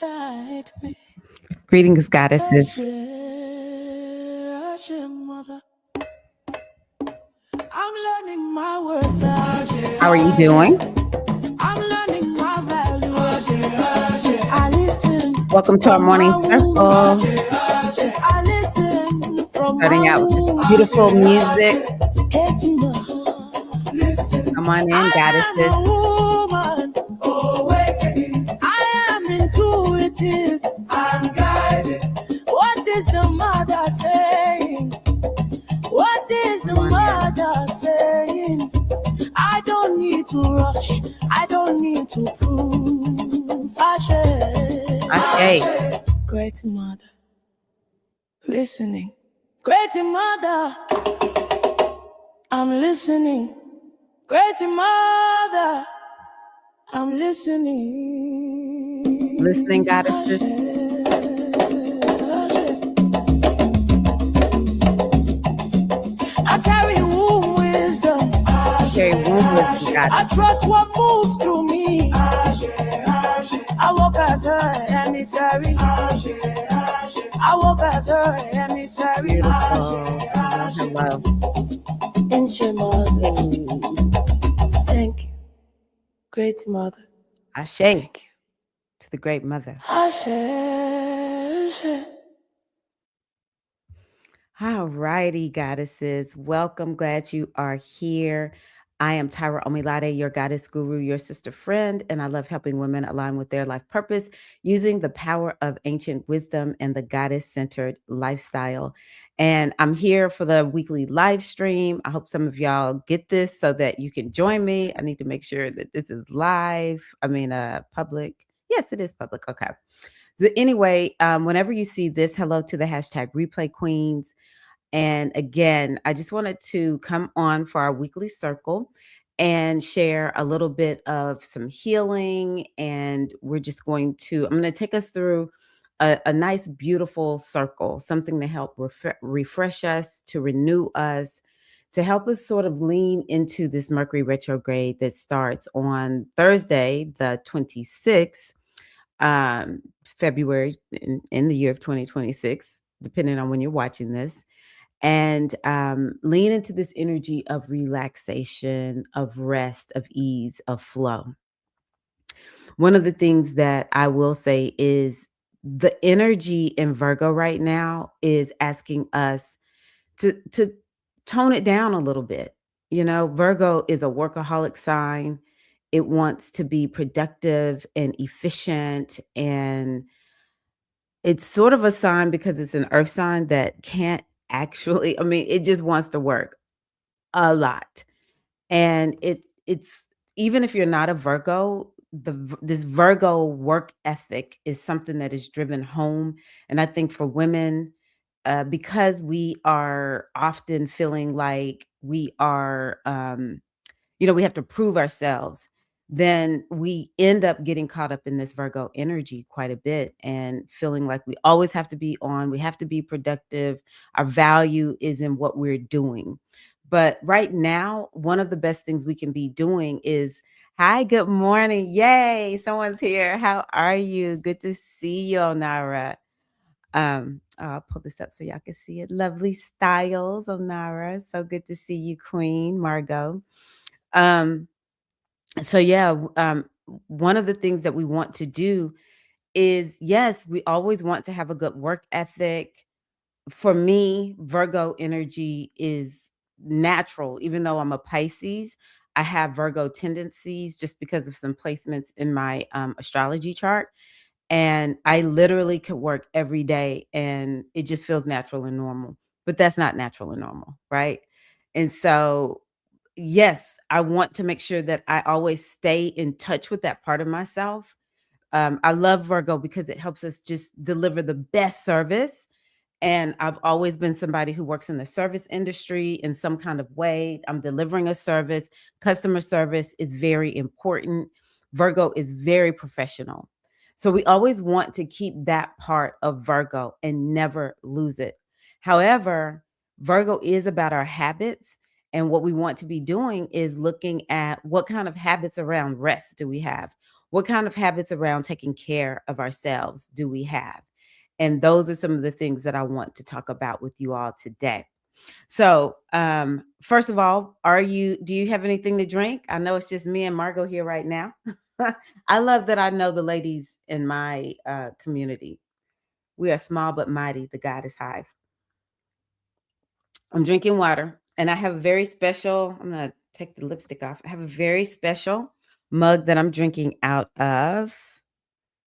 guide me. Greetings, goddesses. Mother. I'm learning my worth. How are you doing? I'm learning my value. I listen. Welcome to our morning circle. I listen from Starting out with this beautiful music. Come on in, goddesses. I am intuitive. I'm guided. What is the mother saying? What is the mother saying? I don't need to rush. I don't need to prove. Ashe. Great mother. Listening. Great mother. I'm listening. Great mother. I'm listening. Listening, goddesses. I carry womb wisdom. Carry womb wisdom, I goddess. trust what moves through me. I walk as her emissary. I walk as her emissary. Beautiful. Hello. Ancient mothers. Thank you. Great mother. Ashe. Thank you. To the great mother. Ashe. All righty, goddesses. Welcome. Glad you are here. I am Tirra-Omilade, your goddess guru, your sister friend, and I love helping women align with their life purpose using the power of ancient wisdom and the goddess-centered lifestyle. And I'm here for the weekly live stream. I hope some of y'all get this so that you can join me. I need to make sure that this is live. Public. Yes, it is public. Okay. So anyway, whenever you see this, hello to the hashtag replay queens. And again, I just wanted to come on for our weekly circle and share a little bit of some healing. And I'm going to take us through a nice, beautiful circle, something to help refresh us, to renew us, to help us sort of lean into this Mercury retrograde that starts on Thursday, the 26th, February in the year of 2026, depending on when you're watching this. And lean into this energy of relaxation, of rest, of ease, of flow. One of the things that I will say is the energy in Virgo right now is asking us to tone it down a little bit. You know, Virgo is a workaholic sign. It wants to be productive and efficient, and it's sort of a sign because it's an earth sign that can't actually, it just wants to work a lot. And it's even if you're not a Virgo, this Virgo work ethic is something that is driven home. And I think for women, because we are often feeling like we are, we have to prove ourselves, then we end up getting caught up in this Virgo energy quite a bit and feeling like we always have to be on, we have to be productive. Our value is in what we're doing. But right now, one of the best things we can be doing is, hi, good morning. Yay, someone's here. How are you? Good to see you, Onara. I'll pull this up so y'all can see it. Lovely styles, Onara. So good to see you, Queen Margot. One of the things that we want to do is, yes, we always want to have a good work ethic. For me, Virgo energy is natural. Even though I'm a Pisces, I have Virgo tendencies just because of some placements in my astrology chart. And I literally could work every day and it just feels natural and normal. But that's not natural and normal, right? And so yes, I want to make sure that I always stay in touch with that part of myself. I love Virgo because it helps us just deliver the best service. And I've always been somebody who works in the service industry in some kind of way. I'm delivering a service. Customer service is very important. Virgo is very professional. So we always want to keep that part of Virgo and never lose it. However, Virgo is about our habits. And what we want to be doing is looking at what kind of habits around rest do we have? What kind of habits around taking care of ourselves do we have? And those are some of the things that I want to talk about with you all today. So, first of all, do you have anything to drink? I know it's just me and Margot here right now. I love that I know the ladies in my community. We are small but mighty, the Goddess Hive. I'm drinking water, and I have a very special, I'm going to take the lipstick off. I have a very special mug that I'm drinking out of.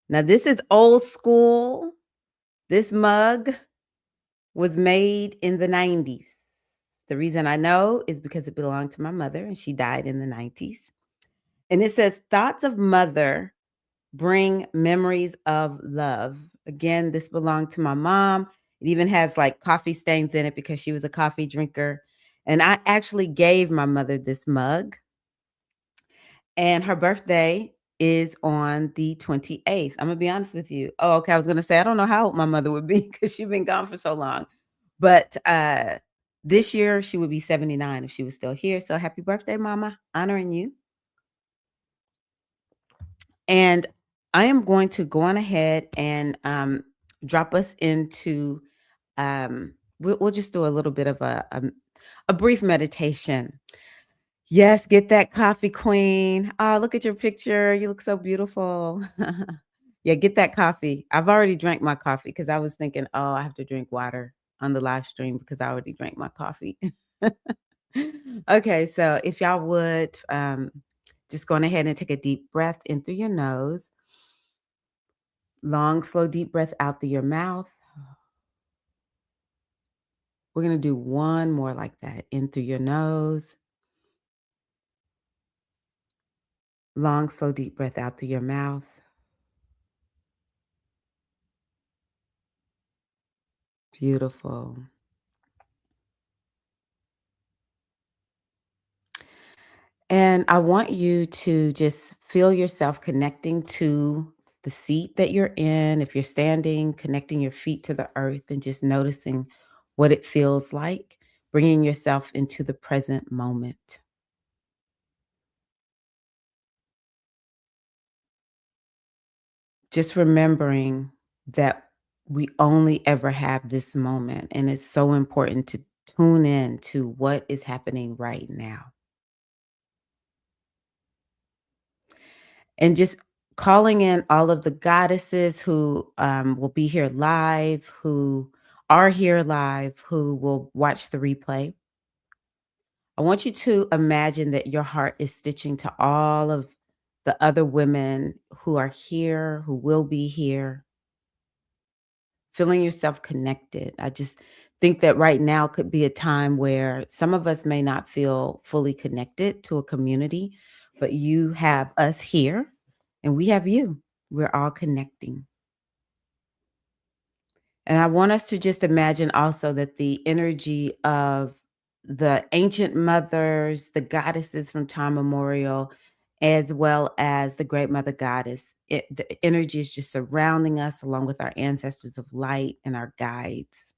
Now, this is old school. This mug was made in the 90s. The reason I know is because it belonged to my mother, and she died in the 90s. And it says, "Thoughts of mother bring memories of love." Again, this belonged to my mom. It even has like coffee stains in it because she was a coffee drinker. And I actually gave my mother this mug, and her birthday is on the 28th. I'm going to be honest with you. Oh, okay. I was going to say, I don't know how old my mother would be because she's been gone for so long. But this year, she would be 79 if she was still here. So happy birthday, Mama. Honoring you. And I am going to go on ahead and drop us into, we'll just do a little bit of a brief meditation. Yes, get that coffee, queen. Oh, look at your picture. You look so beautiful. Yeah, get that coffee. I've already drank my coffee because I was thinking, oh, I have to drink water on the live stream because I already drank my coffee. Okay, so if y'all would just go on ahead and take a deep breath in through your nose. Long, slow, deep breath out through your mouth. We're going to do one more like that. In through your nose. Long, slow, deep breath out through your mouth. Beautiful. And I want you to just feel yourself connecting to the seat that you're in. If you're standing, connecting your feet to the earth and just noticing what it feels like, bringing yourself into the present moment. Just remembering that we only ever have this moment, and it's so important to tune in to what is happening right now. And just calling in all of the goddesses who will be here live, who are here live, who will watch the replay. I want you to imagine that your heart is stitching to all of the other women who are here, who will be here, feeling yourself connected. I just think that right now could be a time where some of us may not feel fully connected to a community, but you have us here and we have you. We're all connecting. And I want us to just imagine also that the energy of the ancient mothers, the goddesses from time memorial, as well as the great mother goddess, the energy is just surrounding us along with our ancestors of light and our guides,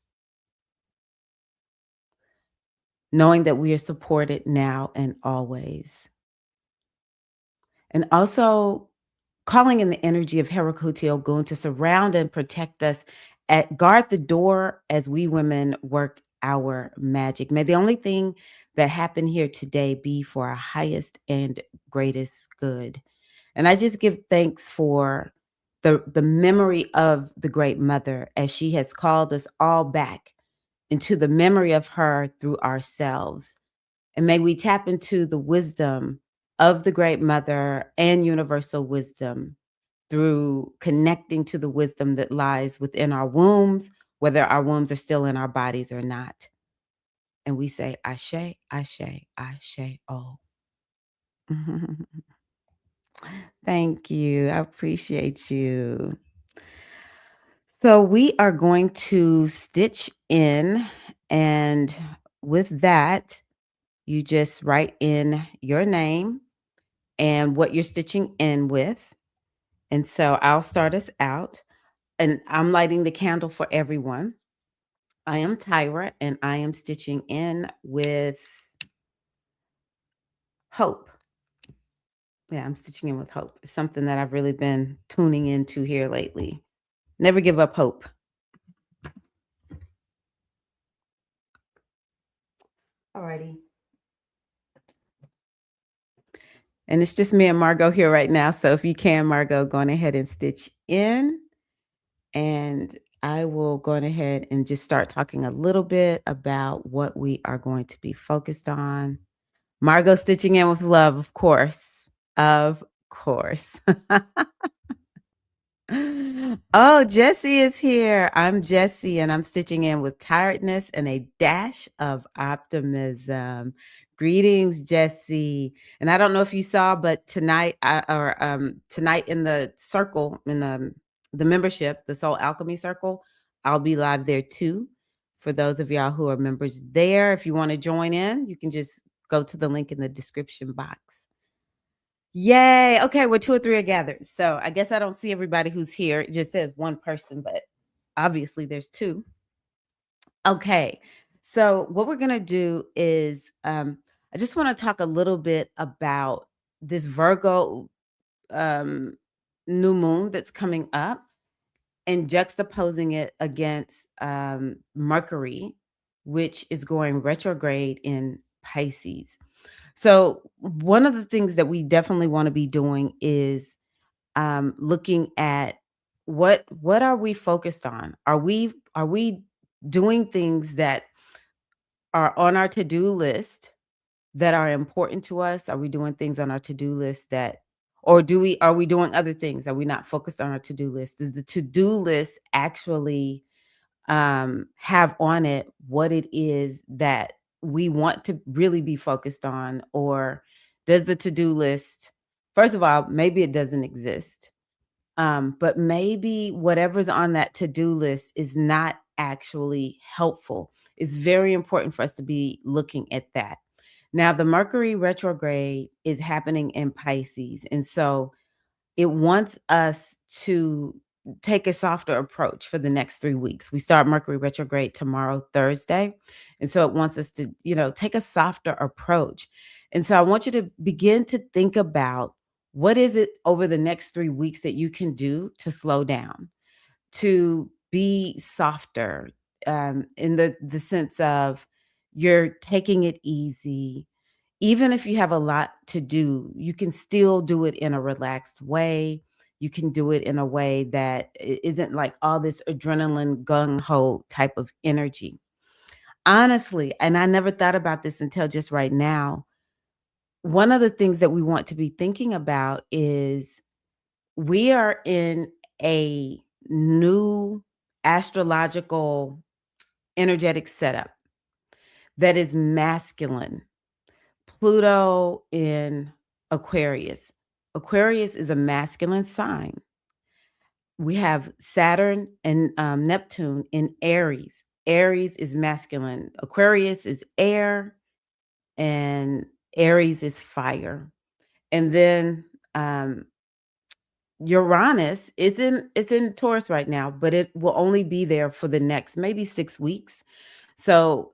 knowing that we are supported now and always. And also calling in the energy of Herakuti Ogun to surround and protect us, guard the door as we women work our magic. May the only thing that happened here today be for our highest and greatest good. And I just give thanks for the memory of the great mother as she has called us all back into the memory of her through ourselves. And may we tap into the wisdom of the great mother and universal wisdom through connecting to the wisdom that lies within our wombs, whether our wombs are still in our bodies or not. And we say, Ashe, Ashe, Ashe, oh. Thank you. I appreciate you. So we are going to stitch in, and with that, you just write in your name and what you're stitching in with. And so I'll start us out, and I'm lighting the candle for everyone. I am Tyra, and I am stitching in with hope. Yeah, I'm stitching in with hope. It's something that I've really been tuning into here lately. Never give up hope. Alrighty. And it's just me and Margot here right now. So if you can, Margot, go on ahead and stitch in. And I will go on ahead and just start talking a little bit about what we are going to be focused on. Margot stitching in with love, of course. Of course. Oh, Jessie is here. I'm Jessie, and I'm stitching in with tiredness and a dash of optimism. Greetings, Jessie. And I don't know if you saw, but tonight, tonight in the circle, in the membership, the Soul Alchemy Circle, I'll be live there too. For those of y'all who are members there, if you want to join in, you can just go to the link in the description box. Yay. Okay, we're 2 or 3 are gathered. So I guess I don't see everybody who's here. It just says one person, but obviously there's 2. Okay. So what we're going to do is I just want to talk a little bit about this Virgo um new moon that's coming up and juxtaposing it against Mercury, which is going retrograde in Pisces. So one of the things that we definitely want to be doing is looking at what are we focused on? Are we doing things that are on our to-do list that are important to us? Are we doing things on our to-do list that, or are we doing other things? Are we not focused on our to-do list? Does the to-do list actually have on it what it is that we want to really be focused on? Or does the to-do list, first of all, maybe it doesn't exist. But maybe whatever's on that to-do list is not actually helpful. It's very important for us to be looking at that. Now, the Mercury retrograde is happening in Pisces. And so it wants us to take a softer approach for the next 3 weeks. We start Mercury retrograde tomorrow, Thursday. And so it wants us to, take a softer approach. And so I want you to begin to think about what is it over the next 3 weeks that you can do to slow down, to be softer, in the sense of you're taking it easy. Even if you have a lot to do, you can still do it in a relaxed way. You can do it in a way that isn't like all this adrenaline gung ho type of energy. Honestly, and I never thought about this until just right now. One of the things that we want to be thinking about is we are in a new astrological energetic setup that is masculine. Pluto in Aquarius. Aquarius is a masculine sign. We have Saturn and Neptune in Aries. Aries is masculine. Aquarius is air, and Aries is fire. And then Uranus is in Taurus right now, but it will only be there for the next maybe 6 weeks. So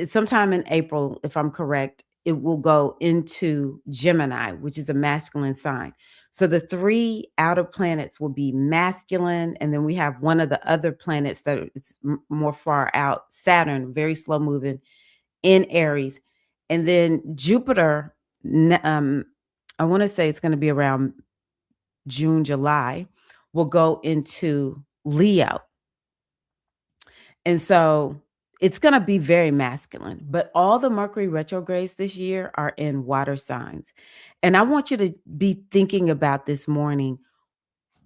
sometime in April, if I'm correct, it will go into Gemini, which is a masculine sign. So the 3 outer planets will be masculine, and then we have one of the other planets that is more far out, Saturn, very slow moving in Aries, and then Jupiter. I want to say it's going to be around June, July, will go into Leo. And so it's going to be very masculine, but all the Mercury retrogrades this year are in water signs. And I want you to be thinking about this morning,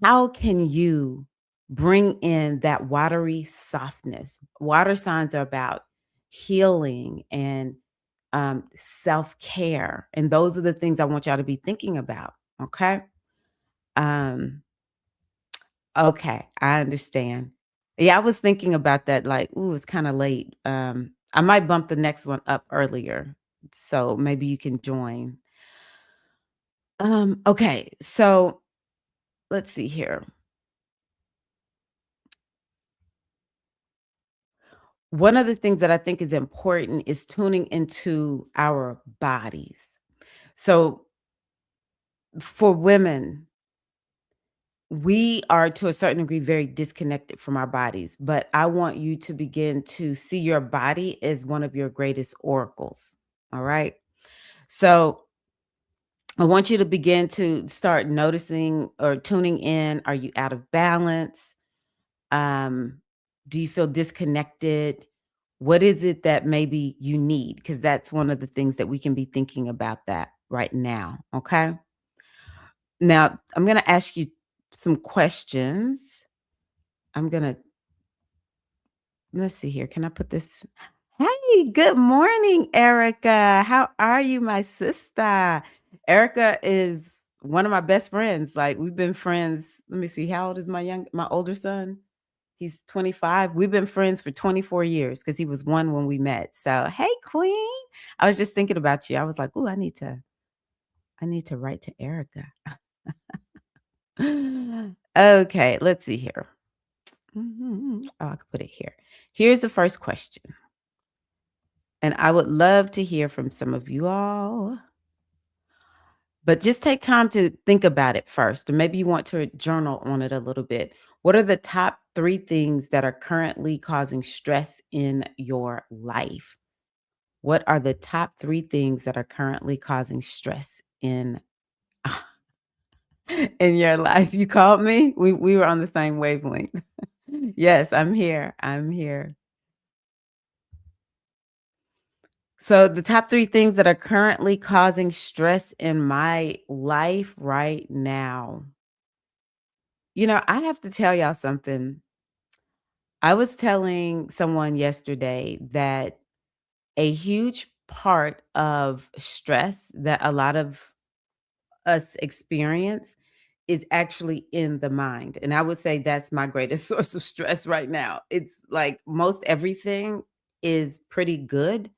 how can you bring in that watery softness? Water signs are about healing and self-care. And those are the things I want y'all to be thinking about. Okay. Um, Okay, I understand. Yeah, I was thinking about that, like, ooh, it's kinda late. I might bump the next one up earlier, so maybe you can join. Okay, so let's see here. One of the things that I think is important is tuning into our bodies. So For women, we are to a certain degree very disconnected from our bodies, but I want you to begin to see your body as one of your greatest oracles. All right. So I want you to begin to start noticing or tuning in. Are you out of balance? Um, do you feel disconnected? What is it that maybe you need? Because that's one of the things that we can be thinking about that right now. Okay. Now, I'm going to ask you some questions. I'm going to, let's see here. Can I put this? Hey, good morning, Erica. How are you, my sister? Erica is one of my best friends. Like, we've been friends. Let me see. How old is my older son? He's 25. We've been friends for 24 years because he was one when we met. So, hey, Queen. I was just thinking about you. I was like, "Ooh, I need to write to Erica." Okay, let's see here. Oh, I could put it here. Here's the first question. And I would love to hear from some of you all. But just take time to think about it first, or maybe you want to journal on it a little bit. What are the top 3 things that are currently causing stress in your life? What are the top 3 things that are currently causing stress in in your life? You called me? We were on the same wavelength. Yes, I'm here. I'm here. So the top 3 things that are currently causing stress in my life right now. I have to tell y'all something. I was telling someone yesterday that a huge part of stress that a lot of us experience is actually in the mind. And I would say that's my greatest source of stress right now. It's like most everything is pretty good.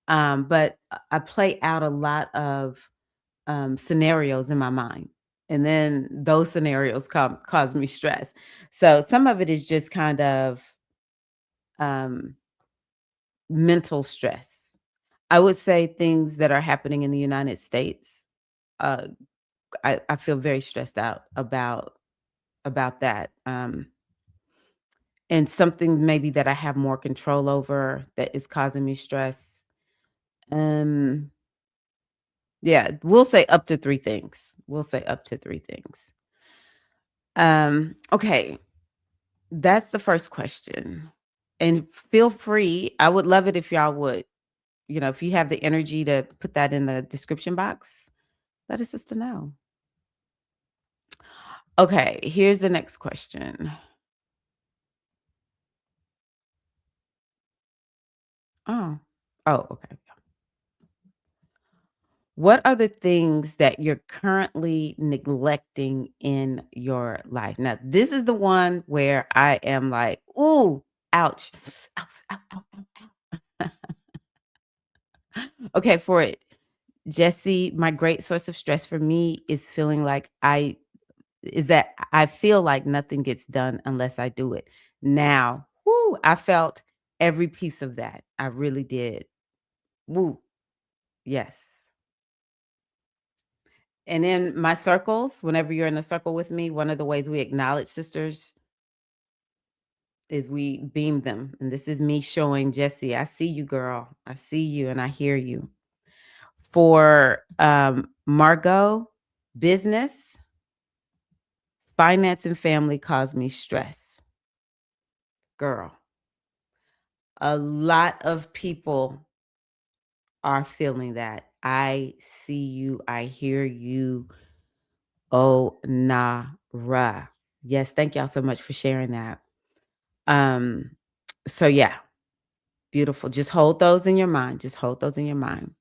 But I play out a lot of scenarios in my mind. And then those scenarios cause me stress. So some of it is just kind of um, mental stress. I would say things that are happening in the United States. Uh, I feel very stressed out about that. And something maybe that I have more control over that is causing me stress. Um, yeah, we'll say up to 3 things. We'll say up to 3 things. Okay, that's the first question. And feel free. I would love it if y'all would, if you have the energy to put that in the description box, let a sister know. Okay, here's the next question. Oh, oh, okay. What are the things that you're currently neglecting in your life? Now, this is the one where I am like, ooh, ouch. Ow, ow, ow, ow, ow. Okay, for it. Jesse, my great source of stress for me is that I feel like nothing gets done unless I do it. Now, woo, I felt every piece of that. I really did. Woo, yes. And in my circles, whenever you're in a circle with me, one of the ways we acknowledge sisters is we beam them. And this is me showing Jesse, I see you, girl. I see you and I hear you. For Margot, business, finance, and family cause me stress. Girl, a lot of people are feeling that. I see you. I hear you. Oh, nah, rah. Yes, thank y'all so much for sharing that. Um, so yeah, beautiful. Just hold those in your mind. Just hold those in your mind.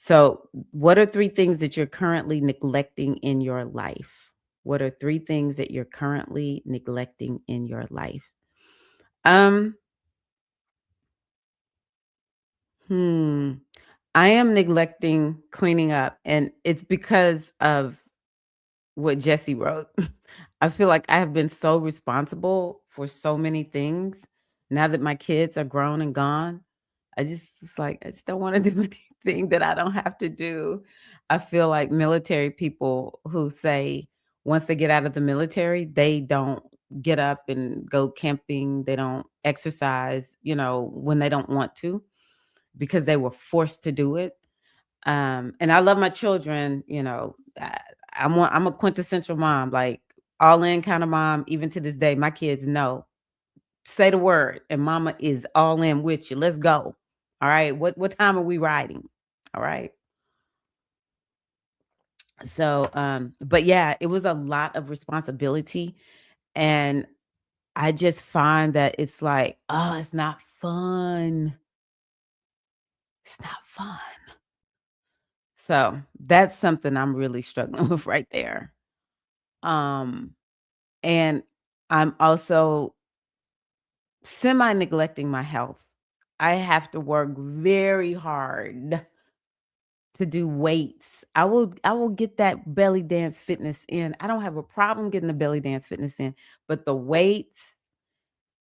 So, what are 3 things that you're currently neglecting in your life? What are 3 things that you're currently neglecting in your life? Um, hmm. I am neglecting cleaning up, and it's because of what Jesse wrote. I feel like I have been so responsible for so many things. Now that my kids are grown and gone, it's like I just don't want to do anything. thing that I don't have to do. I feel like military people who say once they get out of the military, they don't get up and go camping, they don't exercise, when they don't want to because they were forced to do it. And I love my children, I'm a quintessential mom, like all in kind of mom. Even to this day, my kids know, say the word, and mama is all in with you. Let's go. All right. What time are we riding? All right. So, but yeah, it was a lot of responsibility. And I just find that it's like, oh, it's not fun. It's not fun. So that's something I'm really struggling with right there. Um, and I'm also semi neglecting my health. I have to work very hard to do weights. I will get that belly dance fitness in. I don't have a problem getting the belly dance fitness in, but the weights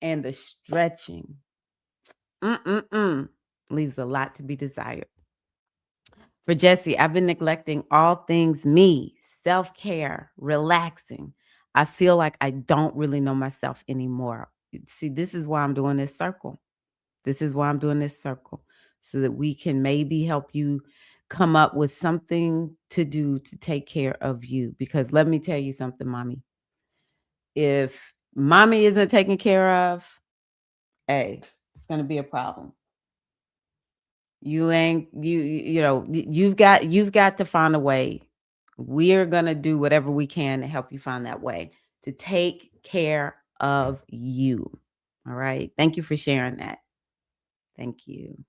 and the stretching, mm-mm-mm, leaves a lot to be desired. For Jesse, I've been neglecting all things me, self-care, relaxing. I feel like I don't really know myself anymore. See, this is why I'm doing this circle. This is why I'm doing this circle, so that we can maybe help you come up with something to do to take care of you. Because let me tell you something, mommy. If mommy isn't taken care of, hey, it's going to be a problem. You ain't you've got to find a way. We're going to do whatever we can to help you find that way to take care of you. All right? Thank you for sharing that. Thank you.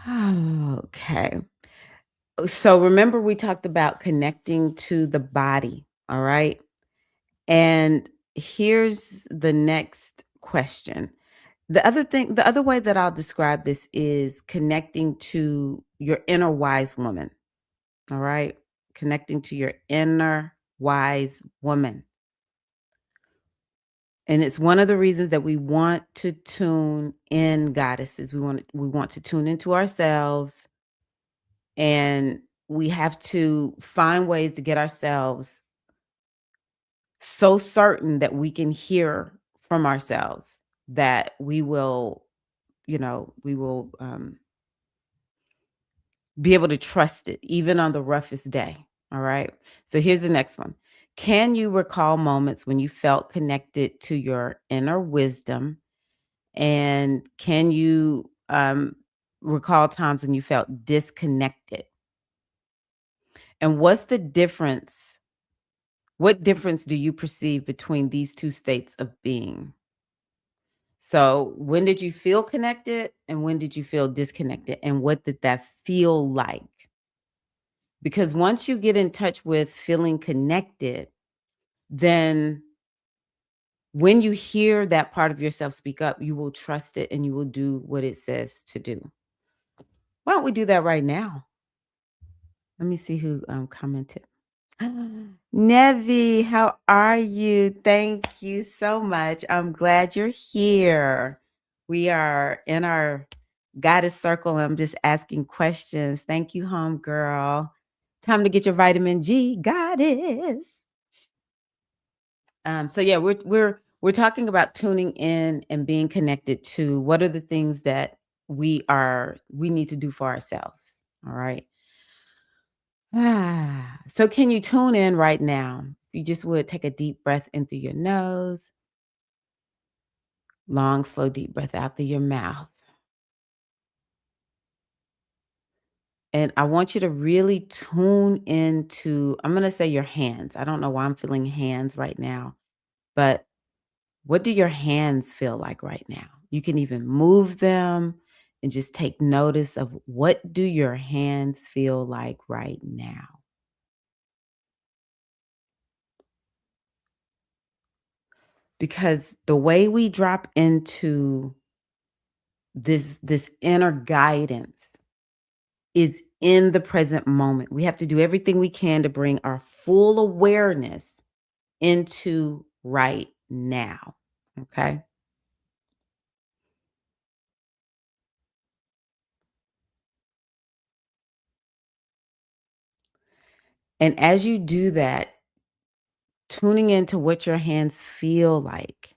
Okay. So remember we talked about connecting to the body, all right? And here's the next question. The other way that I'll describe this is connecting to your inner wise woman, all right? Connecting to your inner wise woman. And it's one of the reasons that we want to tune in, goddesses. We want to tune into ourselves, and we have to find ways to get ourselves so certain that we can hear from ourselves that we will be able to trust it even on the roughest day. All right. So here's the next one. Can you recall moments when you felt connected to your inner wisdom? And can you recall times when you felt disconnected? And what's the difference? What difference do you perceive between these two states of being? So, when did you feel connected and when did you feel disconnected? And what did that feel like? Because once you get in touch with feeling connected, then when you hear that part of yourself speak up, you will trust it and you will do what it says to do. Why don't we do that right now? Let me see who commented. Nevi, how are you? Thank you so much. I'm glad you're here. We are in our goddess circle. I'm just asking questions. Thank you, home girl. Time to get your vitamin G, goddess. So yeah, we're talking about tuning in and being connected to what are the things that we need to do for ourselves. All right. So can you tune in right now? If you just would take a deep breath in through your nose, long, slow, deep breath out through your mouth. And I want you to really tune into, I'm going to say your hands. I don't know why I'm feeling hands right now, but what do your hands feel like right now? You can even move them and just take notice of what do your hands feel like right now? Because the way we drop into this inner guidance is in the present moment. We have to do everything we can to bring our full awareness into right now. Okay? And as you do that, tuning into what your hands feel like,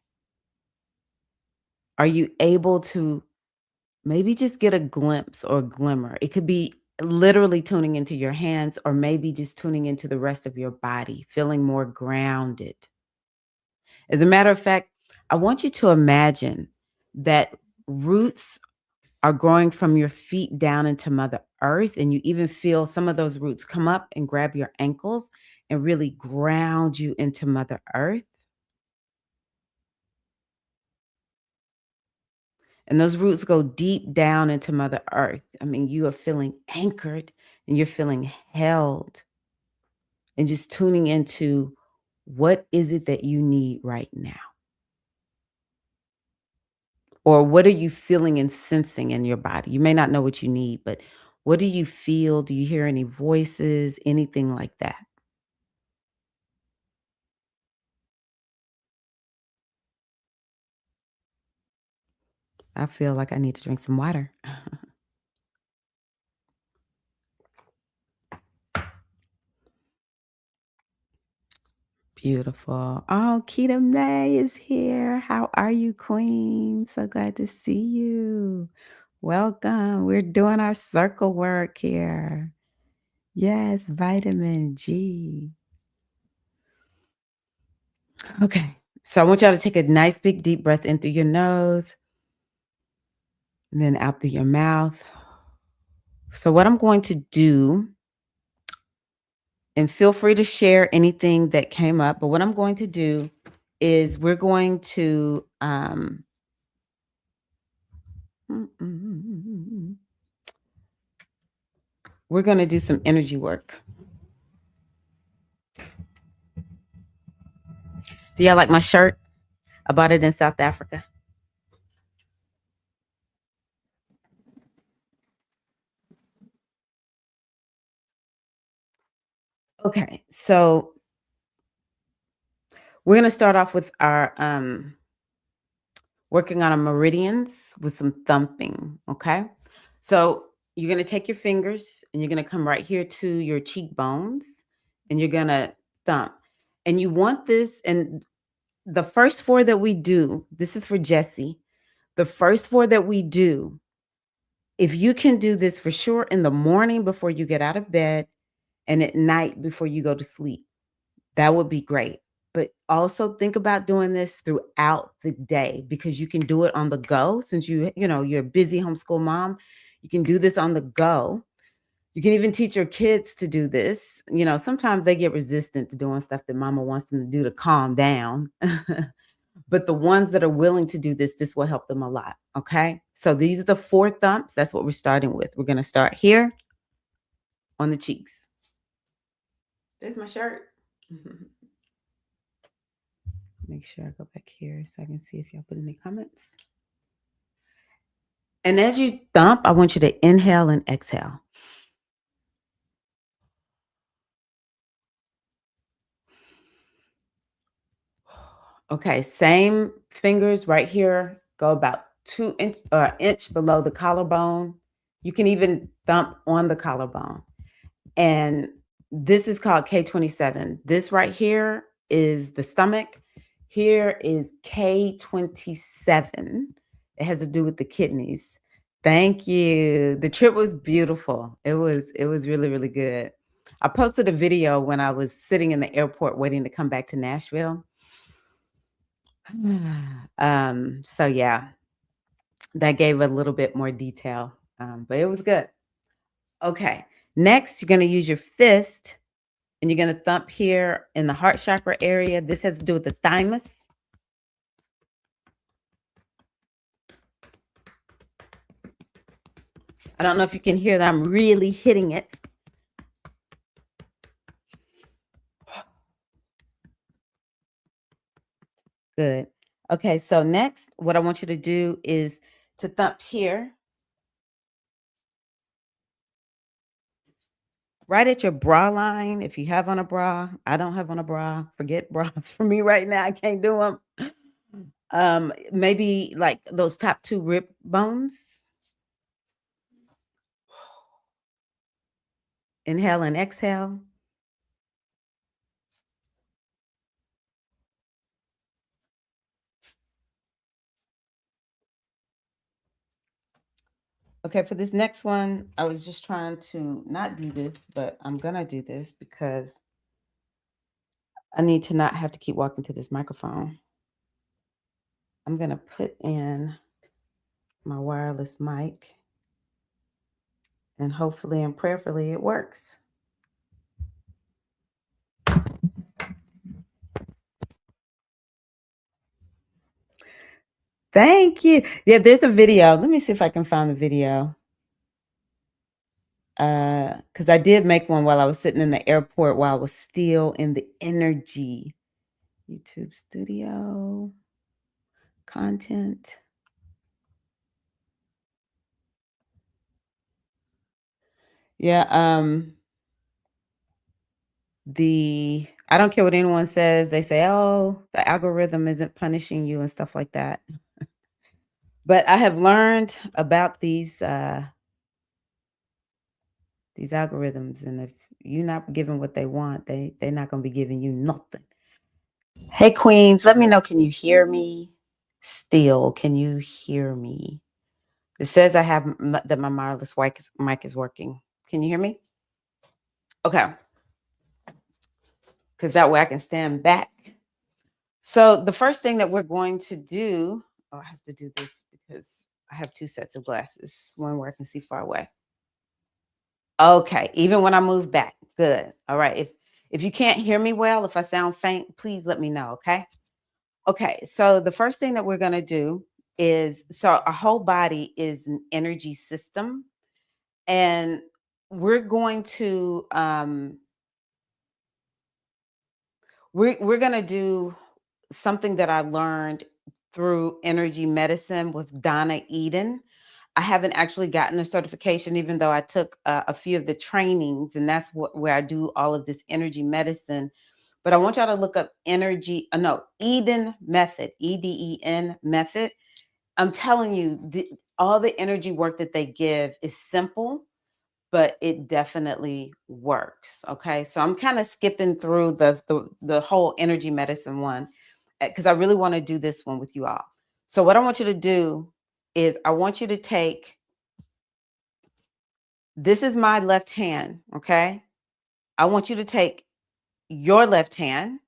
are you able to maybe just get a glimpse or glimmer? It could be literally tuning into your hands or maybe just tuning into the rest of your body, feeling more grounded. As a matter of fact, I want you to imagine that roots are growing from your feet down into Mother Earth, and you even feel some of those roots come up and grab your ankles and really ground you into Mother Earth. And those roots go deep down into Mother Earth. I mean, you are feeling anchored and you're feeling held and just tuning into what is it that you need right now? Or what are you feeling and sensing in your body? You may not know what you need, but what do you feel? Do you hear any voices? Anything like that? I feel like I need to drink some water. Beautiful. Oh, Keita May is here. How are you, Queen? So glad to see you. Welcome. We're doing our circle work here. Yes, vitamin G. Okay. So I want y'all to take a nice big deep breath in through your nose and then out through your mouth. So what I'm going to do, and feel free to share anything that came up, but what I'm going to do is we're going to we're going to do some energy work. Do y'all like my shirt? I bought it in South Africa. Okay, so we're going to start off with our working on our meridians with some thumping, okay? So you're going to take your fingers and you're going to come right here to your cheekbones and you're going to thump. And you want this, and the first four that we do, this is for Jesse. The first four that we do, if you can do this for sure in the morning before you get out of bed and at night before you go to sleep, that would be great. But also think about doing this throughout the day because you can do it on the go. Since you're a busy homeschool mom, you can do this on the go. You can even teach your kids to do this. Sometimes they get resistant to doing stuff that mama wants them to do to calm down. But the ones that are willing to do this will help them a lot. Okay. So these are the four thumps. That's what we're starting with. We're going to start here on the cheeks. There's my shirt. Make sure I go back here so I can see if y'all put any comments. And as you thump, I want you to inhale and exhale. Okay, same fingers right here. Go about 2 inch below the collarbone. You can even thump on the collarbone. And this is called K27. This right here is the stomach. Here is K27. It has to do with the kidneys. Thank you. The trip was beautiful. It was really, really good. I posted a video when I was sitting in the airport waiting to come back to Nashville. So yeah, that gave a little bit more detail. But it was good. Okay. Next, you're going to use your fist and you're going to thump here in the heart chakra area. This has to do with the thymus. I don't know if you can hear that I'm really hitting it. Good. Okay, so next, what I want you to do is to thump here, right at your bra line. If you have on a bra, I don't have on a bra. Forget bras for me right now. I can't do them. Maybe like those top two rib bones. Inhale and exhale. Okay, for this next one, I was just trying to not do this, but I'm going to do this because I need to not have to keep walking to this microphone. I'm going to put in my wireless mic and hopefully and prayerfully it works. Thank you. Yeah, there's a video. Let me see if I can find the video. Because I did make one while I was sitting in the airport while I was still in the energy. YouTube studio content. Yeah, I don't care what anyone says. They say, "Oh, the algorithm isn't punishing you" and stuff like that. But I have learned about these algorithms, and if you're not giving what they want, they're not going to be giving you nothing. Hey, Queens, let me know. Can you hear me? Still, can you hear me? It says I have that my wireless mic is working. Can you hear me? Okay. Because that way I can stand back. So the first thing that we're going to do, I have to do this because I have two sets of glasses, one where I can see far away. Okay, even when I move back, good. All right, if you can't hear me well, if I sound faint, please let me know, okay? Okay, so the first thing that we're going to do is, so our whole body is an energy system, and we're going to we're going to do something that I learned through energy medicine with Donna Eden. I haven't actually gotten a certification, even though I took a few of the trainings, and that's where I do all of this energy medicine. But I want y'all to look up Eden method, EDEN method. I'm telling you, all the energy work that they give is simple, but it definitely works. Okay, so I'm kind of skipping through the whole energy medicine one because I really want to do this one with you all. So what I want you to do is I want you to take, this is my left hand, okay? I want you to take your left hand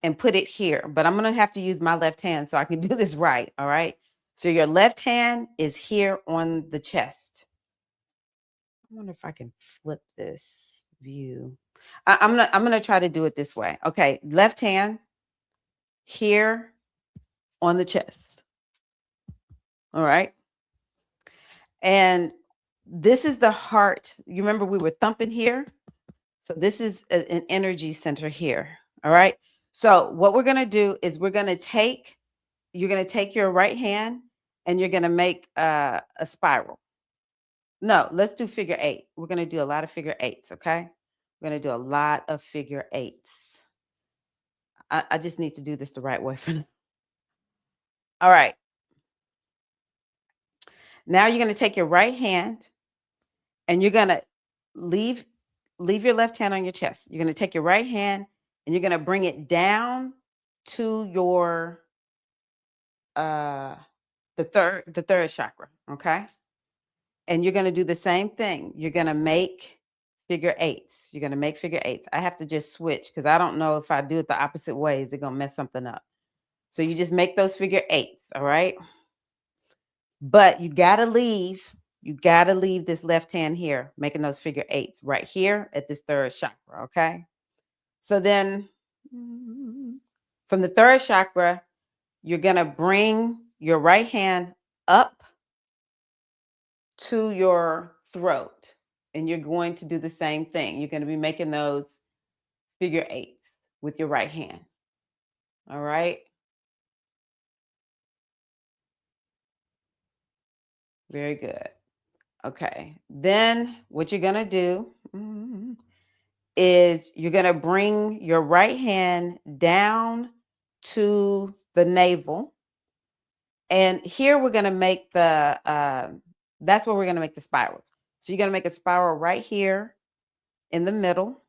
and put it here, but I'm going to have to use my left hand so I can do this right, all right? So your left hand is here on the chest. I wonder if I can flip this view. I'm gonna try to do it this way. Okay, left hand here on the chest. All right. And this is the heart. You remember we were thumping here? So this is an energy center here. All right. So what we're gonna do is you're gonna take your right hand and you're gonna make a spiral. No, let's do figure eight. We're gonna do a lot of figure eights, okay? We're gonna do a lot of figure eights. I just need to do this the right way for now. All right. Now you're going to take your right hand and you're going to leave your left hand on your chest. You're going to take your right hand and you're going to bring it down to your the third chakra, okay? And you're going to do the same thing. You're going to make figure eights. You're going to make figure eights. I have to just switch because I don't know if I do it the opposite way, is it going to mess something up? So you just make those figure eights, all right? But you got to leave this left hand here, making those figure eights right here at this third chakra, okay? So then from the third chakra, you're going to bring your right hand up to your throat, and you're going to do the same thing. You're going to be making those figure eights with your right hand. All right? Very good. Okay. Then what you're going to do is you're going to bring your right hand down to the navel. And here we're going to make that's where we're going to make the spirals. So you're going to make a spiral right here in the middle.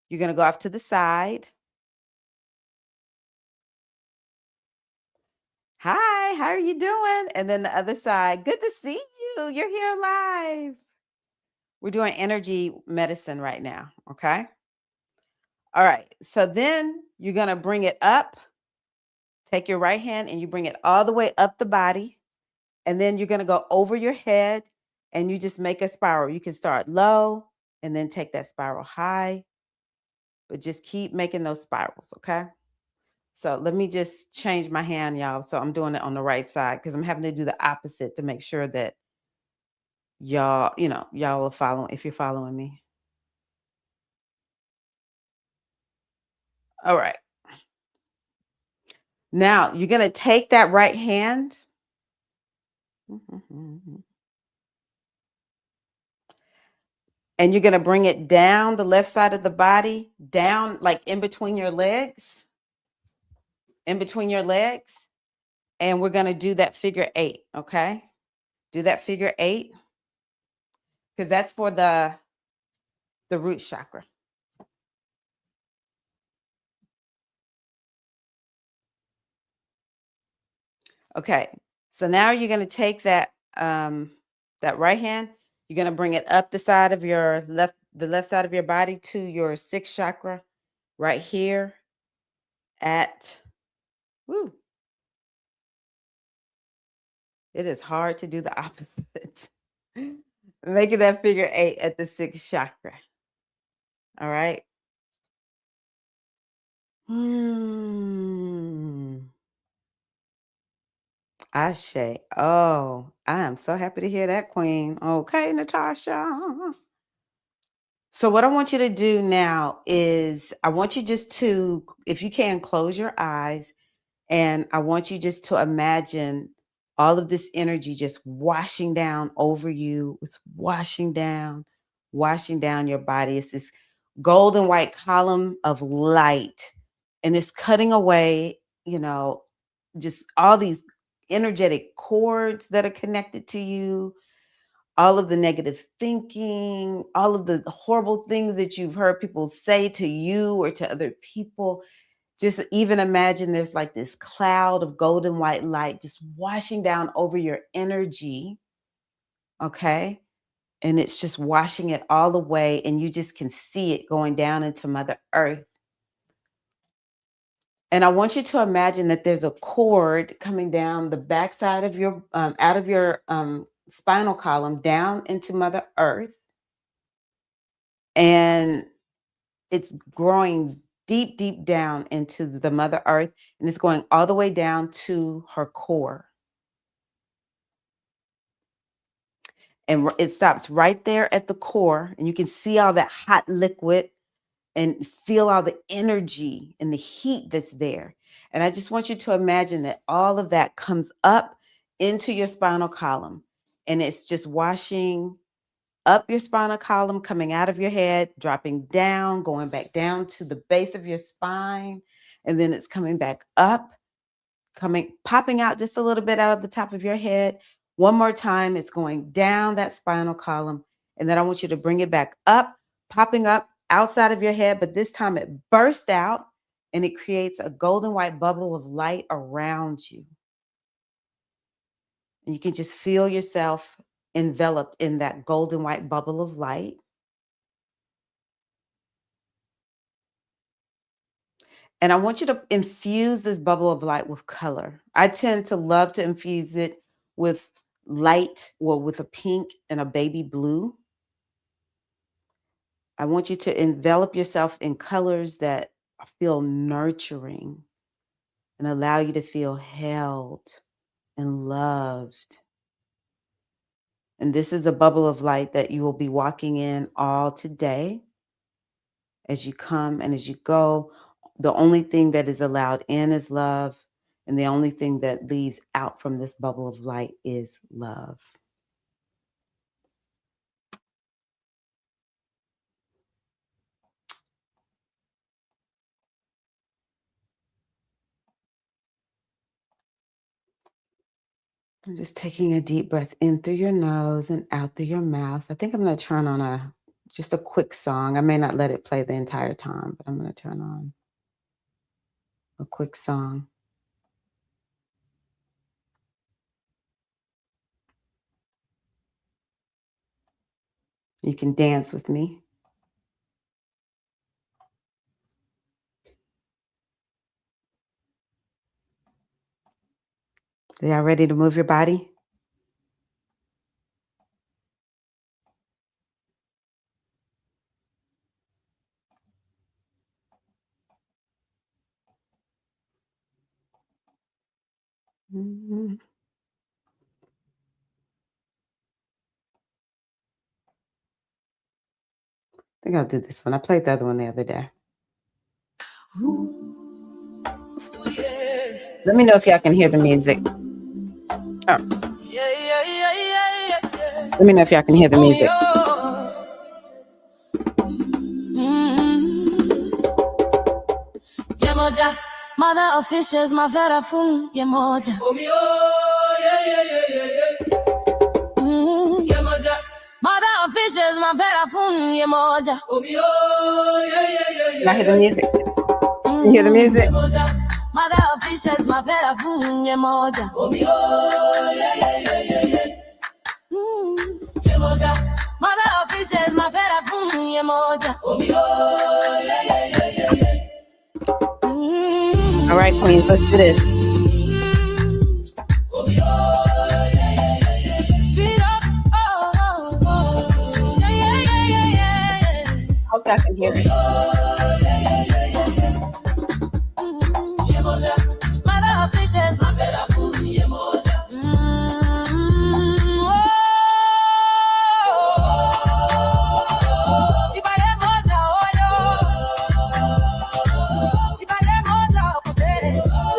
You're going to go off to the side. Hi, how are you doing? And then the other side, good to see you. You're here live. We're doing energy medicine right now. Okay. All right. So then you're going to bring it up. Take your right hand and you bring it all the way up the body. And then you're going to go over your head and you just make a spiral. You can start low and then take that spiral high, but just keep making those spirals. Okay. So let me just change my hand, y'all. So I'm doing it on the right side because I'm having to do the opposite to make sure that y'all are following if you're following me. All right. Now you're going to take that right hand. And you're going to bring it down the left side of the body, down like in between your legs. In between your legs. And we're going to do that figure 8. Okay. Do that figure 8. Because that's for the root chakra. Okay. So now you're going to take that that right hand, you're going to bring it up the side of your the left side of your body to your 6th chakra right here at woo. It is hard to do the opposite. Making that figure 8 at the 6th chakra. All right. Ashe. Oh, I am so happy to hear that, Queen. Okay, Natasha. So what I want you to do now is I want you just to, if you can, close your eyes, and I want you just to imagine all of this energy just washing down over you. It's washing down your body. It's this golden white column of light, and it's cutting away, just all these energetic cords that are connected to you, all of the negative thinking, all of the horrible things that you've heard people say to you or to other people. Just even imagine there's like this cloud of golden white light just washing down over your energy. Okay. And it's just washing it all away, and you just can see it going down into Mother Earth. And I want you to imagine that there's a cord coming down the backside of your, out of your spinal column down into Mother Earth. And it's growing deep, deep down into the Mother Earth, and it's going all the way down to her core. And it stops right there at the core, and you can see all that hot liquid and feel all the energy and the heat that's there. And I just want you to imagine that all of that comes up into your spinal column, and it's just washing up your spinal column, coming out of your head, dropping down, going back down to the base of your spine, and then it's coming back up, popping out just a little bit out of the top of your head. One more time, it's going down that spinal column, and then I want you to bring it back up, popping up outside of your head, but this time it bursts out and it creates a golden white bubble of light around you. And you can just feel yourself enveloped in that golden white bubble of light. And I want you to infuse this bubble of light with color. I tend to love to infuse it with light, well, with a pink and a baby blue. I want you to envelop yourself in colors that feel nurturing and allow you to feel held and loved. And this is a bubble of light that you will be walking in all today as you come and as you go. The only thing that is allowed in is love. And the only thing that leaves out from this bubble of light is love. I'm just taking a deep breath in through your nose and out through your mouth. I think I'm going to turn on just a quick song. I may not let it play the entire time, but I'm going to turn on a quick song. You can dance with me. Are y'all ready to move your body? Mm-hmm. I think I'll do this one. I played the other one the other day. Ooh, yeah. Let me know if y'all can hear the music. Oh. Yeah. Let me know if y'all can hear the music. Yemoja, mother of fishes, my vera fun, Yemoja. Yemoja, mother of fishes, my vera fun, Yemoja. Can I hear the music? Can you hear the music? Mother of fishes, my vera fun, Yemoja. Yemoja, mother of fishes, my vera fun, Yemoja. All right, queens, let's do this. Hope y'all can hear it. Mother of fishes, my vera fun, Yemoja.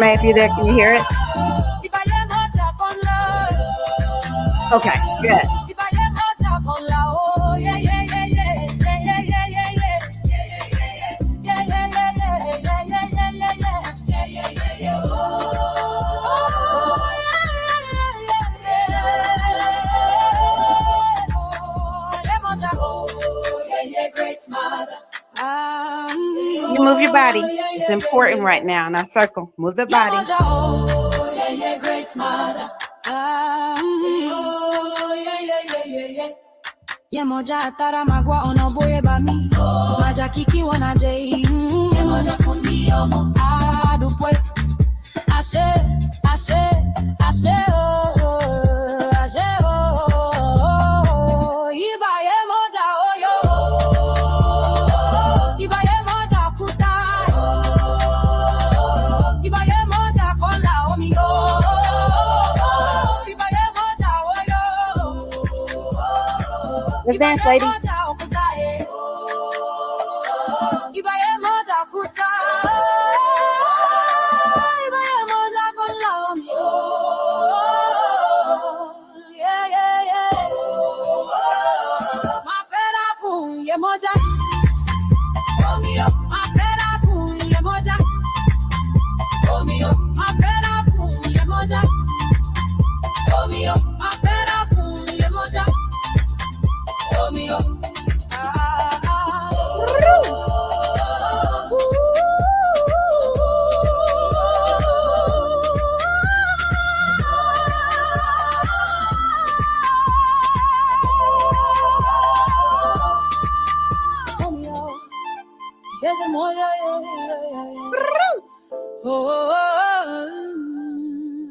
May, if you're there, can you hear it? Okay, good. You move your body. It's important right now in our circle. Move the body. Yemoja tara magwa ono boye bami maja kiki wana jei yemoja fundi omo adupwe ashe iba yemoja oyo iba yemoja kuta iba yemoja kola omi yo iba yemoja oyo. Let's dance, lady.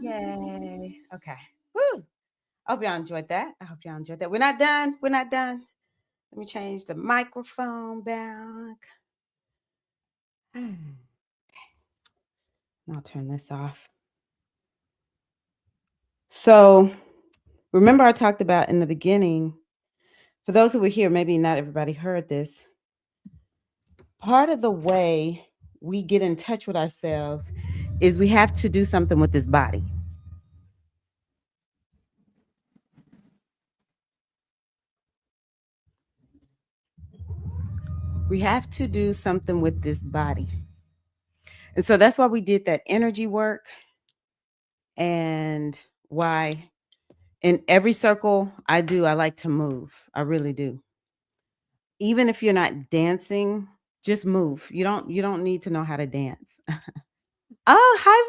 Yay. Okay. Woo. I hope y'all enjoyed that. We're not done. Let me change the microphone back. Okay. I'll turn this off. So remember I talked about in the beginning, for those who were here, maybe not everybody heard this. Part of the way we get in touch with ourselves is we have to do something with this body. We have to do something with this body. And so that's why we did that energy work, and why in every circle I do, I like to move. I really do. Even if you're not dancing, just move. You don't need to know how to dance. Oh, hi,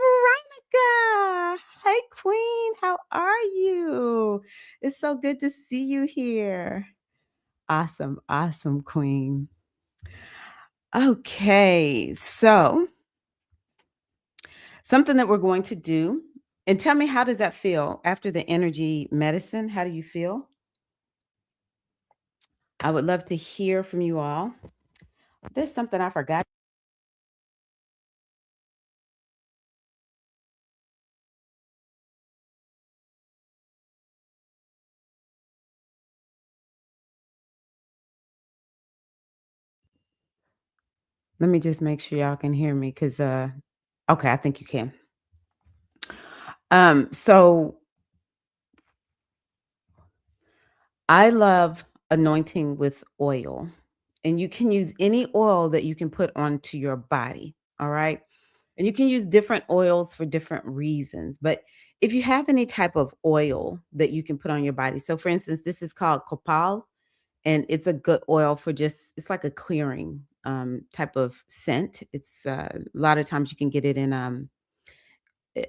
Veronica. Hey, Queen. How are you? It's so good to see you here. Awesome, awesome, queen. Okay, so something that we're going to do, and tell me, how does that feel after the energy medicine? How do you feel? I would love to hear from you all. There's something I forgot. Let me just make sure y'all can hear me, because okay, I think you can. So I love anointing with oil, and you can use any oil that you can put onto your body. All right. And you can use different oils for different reasons. But if you have any type of oil that you can put on your body, so for instance, this is called copal, and it's a good oil for just, it's like a clearing type of scent. It's a lot of times you can get it in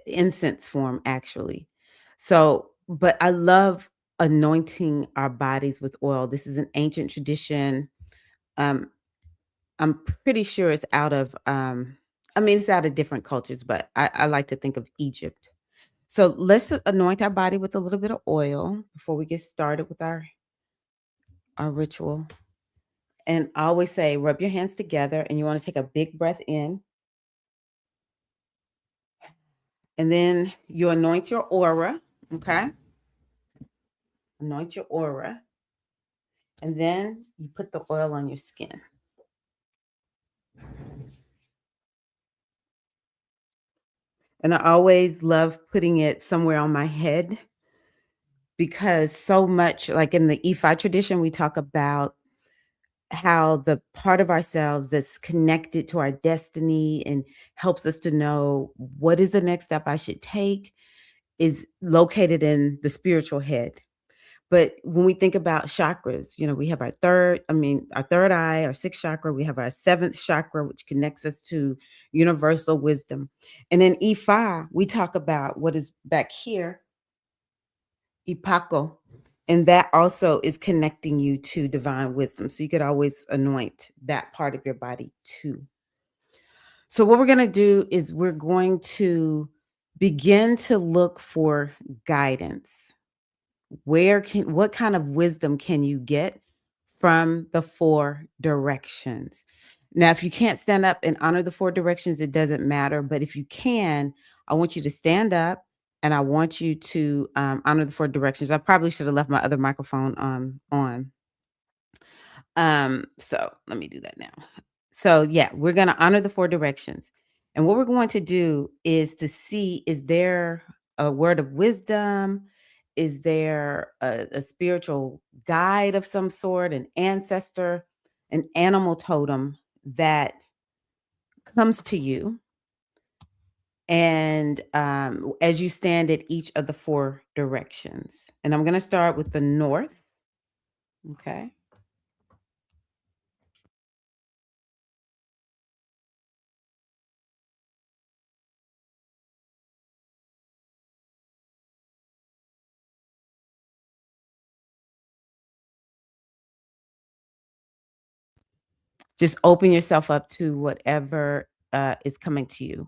incense form, actually. So, but I love anointing our bodies with oil. This is an ancient tradition. Um, I'm pretty sure it's out of, I mean, it's out of different cultures, but I like to think of Egypt. So let's anoint our body with a little bit of oil before we get started with our ritual. And I always say, rub your hands together, and you want to take a big breath in, and then you anoint your aura. Okay. Anoint your aura. And then you put the oil on your skin. And I always love putting it somewhere on my head, because so much, like in the Ifa tradition, we talk about how the part of ourselves that's connected to our destiny and helps us to know what is the next step I should take is located in the spiritual head. But when we think about chakras, we have our third eye, our sixth chakra, we have our seventh chakra, which connects us to universal wisdom. And in Ifa, we talk about what is back here, Ipako. And that also is connecting you to divine wisdom. So you could always anoint that part of your body too. So what we're going to do is we're going to begin to look for guidance. What kind of wisdom can you get from the four directions? Now, if you can't stand up and honor the four directions, it doesn't matter. But if you can, I want you to stand up, and I want you to honor the four directions. I probably should have left my other microphone on. So let me do that now. So yeah, we're going to honor the four directions. And what we're going to do is to see, is there a word of wisdom? Is there a spiritual guide of some sort, an ancestor, an animal totem that comes to you? And as you stand at each of the four directions. And I'm going to start with the north. Okay. Just open yourself up to whatever is coming to you.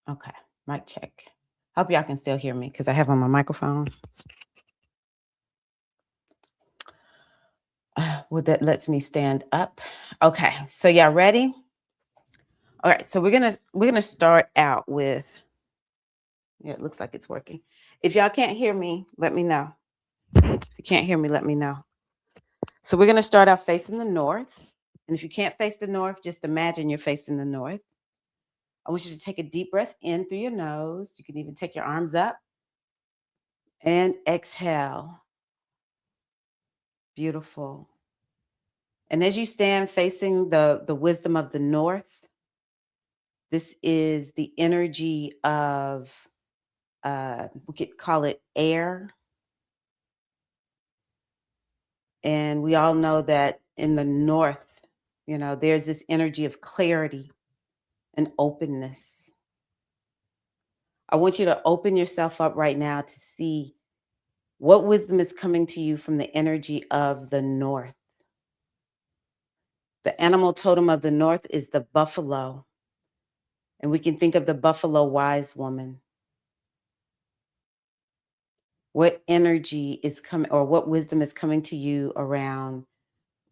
Okay. Mic check. Hope y'all can still hear me because I have on my microphone. Well, that lets me stand up. Okay. So y'all ready? All right. So we're gonna start out with. Yeah, it looks like it's working. If y'all can't hear me, let me know. If you can't hear me, let me know. So we're gonna start out facing the north. And if you can't face the north, just imagine you're facing the north. I want you to take a deep breath in through your nose. You can even take your arms up and exhale. Beautiful. And as you stand facing the wisdom of the north, this is the energy of, we could call it air. And we all know that in the north, there's this energy of clarity and openness. I want you to open yourself up right now to see What wisdom is coming to you from the energy of the north? The animal totem of the north is the buffalo. And we can think of the buffalo wise woman. What energy is coming, or what wisdom is coming to you around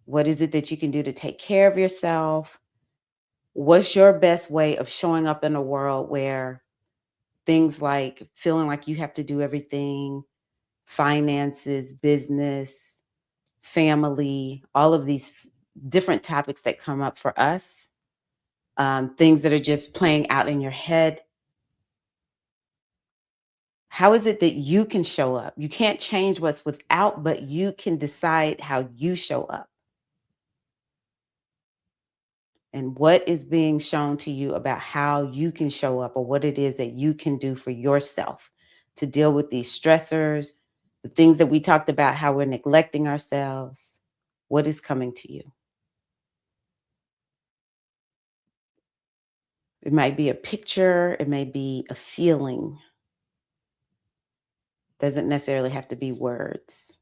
what is it that you can do to take care of yourself? What's your best way of showing up in a world where things like feeling like you have to do everything, finances, business, family, all of these different topics that come up for us, things that are just playing out in your head. How is it that you can show up? You can't change what's without, but you can decide how you show up. And what is being shown to you about how you can show up, or what it is that you can do for yourself to deal with these stressors, the things that we talked about, how we're neglecting ourselves. What is coming to you? It might be a picture, it may be a feeling. Doesn't necessarily have to be words.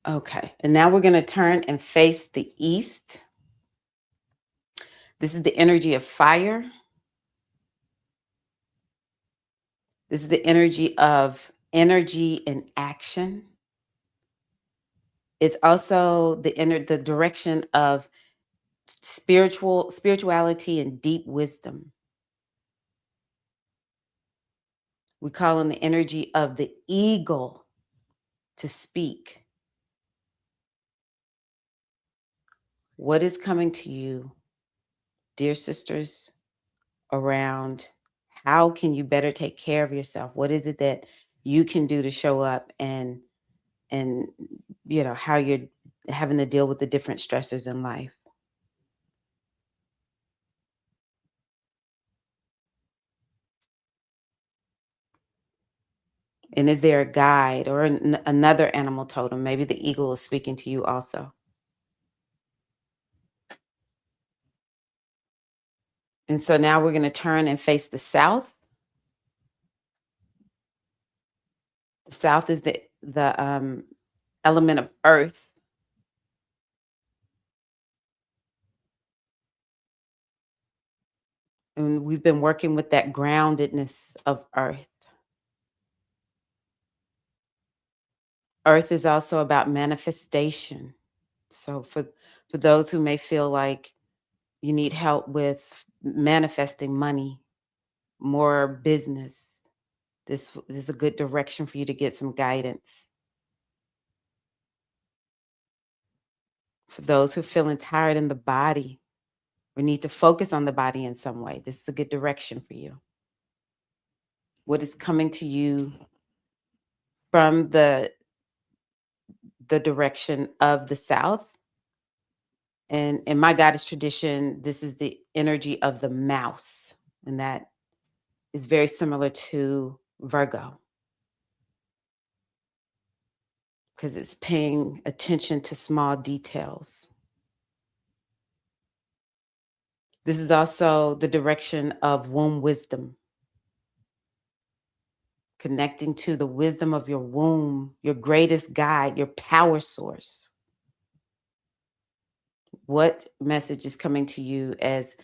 Okay, and now we're going to turn and face the east. This is the energy of fire. This is the energy of energy and action. It's also the direction of spirituality and deep wisdom. We call on the energy of the eagle to speak. What is coming to you, dear sisters, around how can you better take care of yourself? What is it that you can do to show up and how you're having to deal with the different stressors in life? And is there a guide or another animal totem? Maybe the eagle is speaking to you also. And so now we're going to turn and face the south. The south is the element of earth. And we've been working with that groundedness of earth. Earth is also about manifestation. So for those who may feel like you need help with manifesting money, more business, this is a good direction for you to get some guidance. For those who are feeling tired in the body or need to focus on the body in some way, this is a good direction for you. What is coming to you from the direction of the south? And in my goddess tradition, this is the energy of the mouse, and that is very similar to Virgo because it's paying attention to small details. This is also the direction of womb wisdom, connecting to the wisdom of your womb, your greatest guide, your power source. What message is coming to you as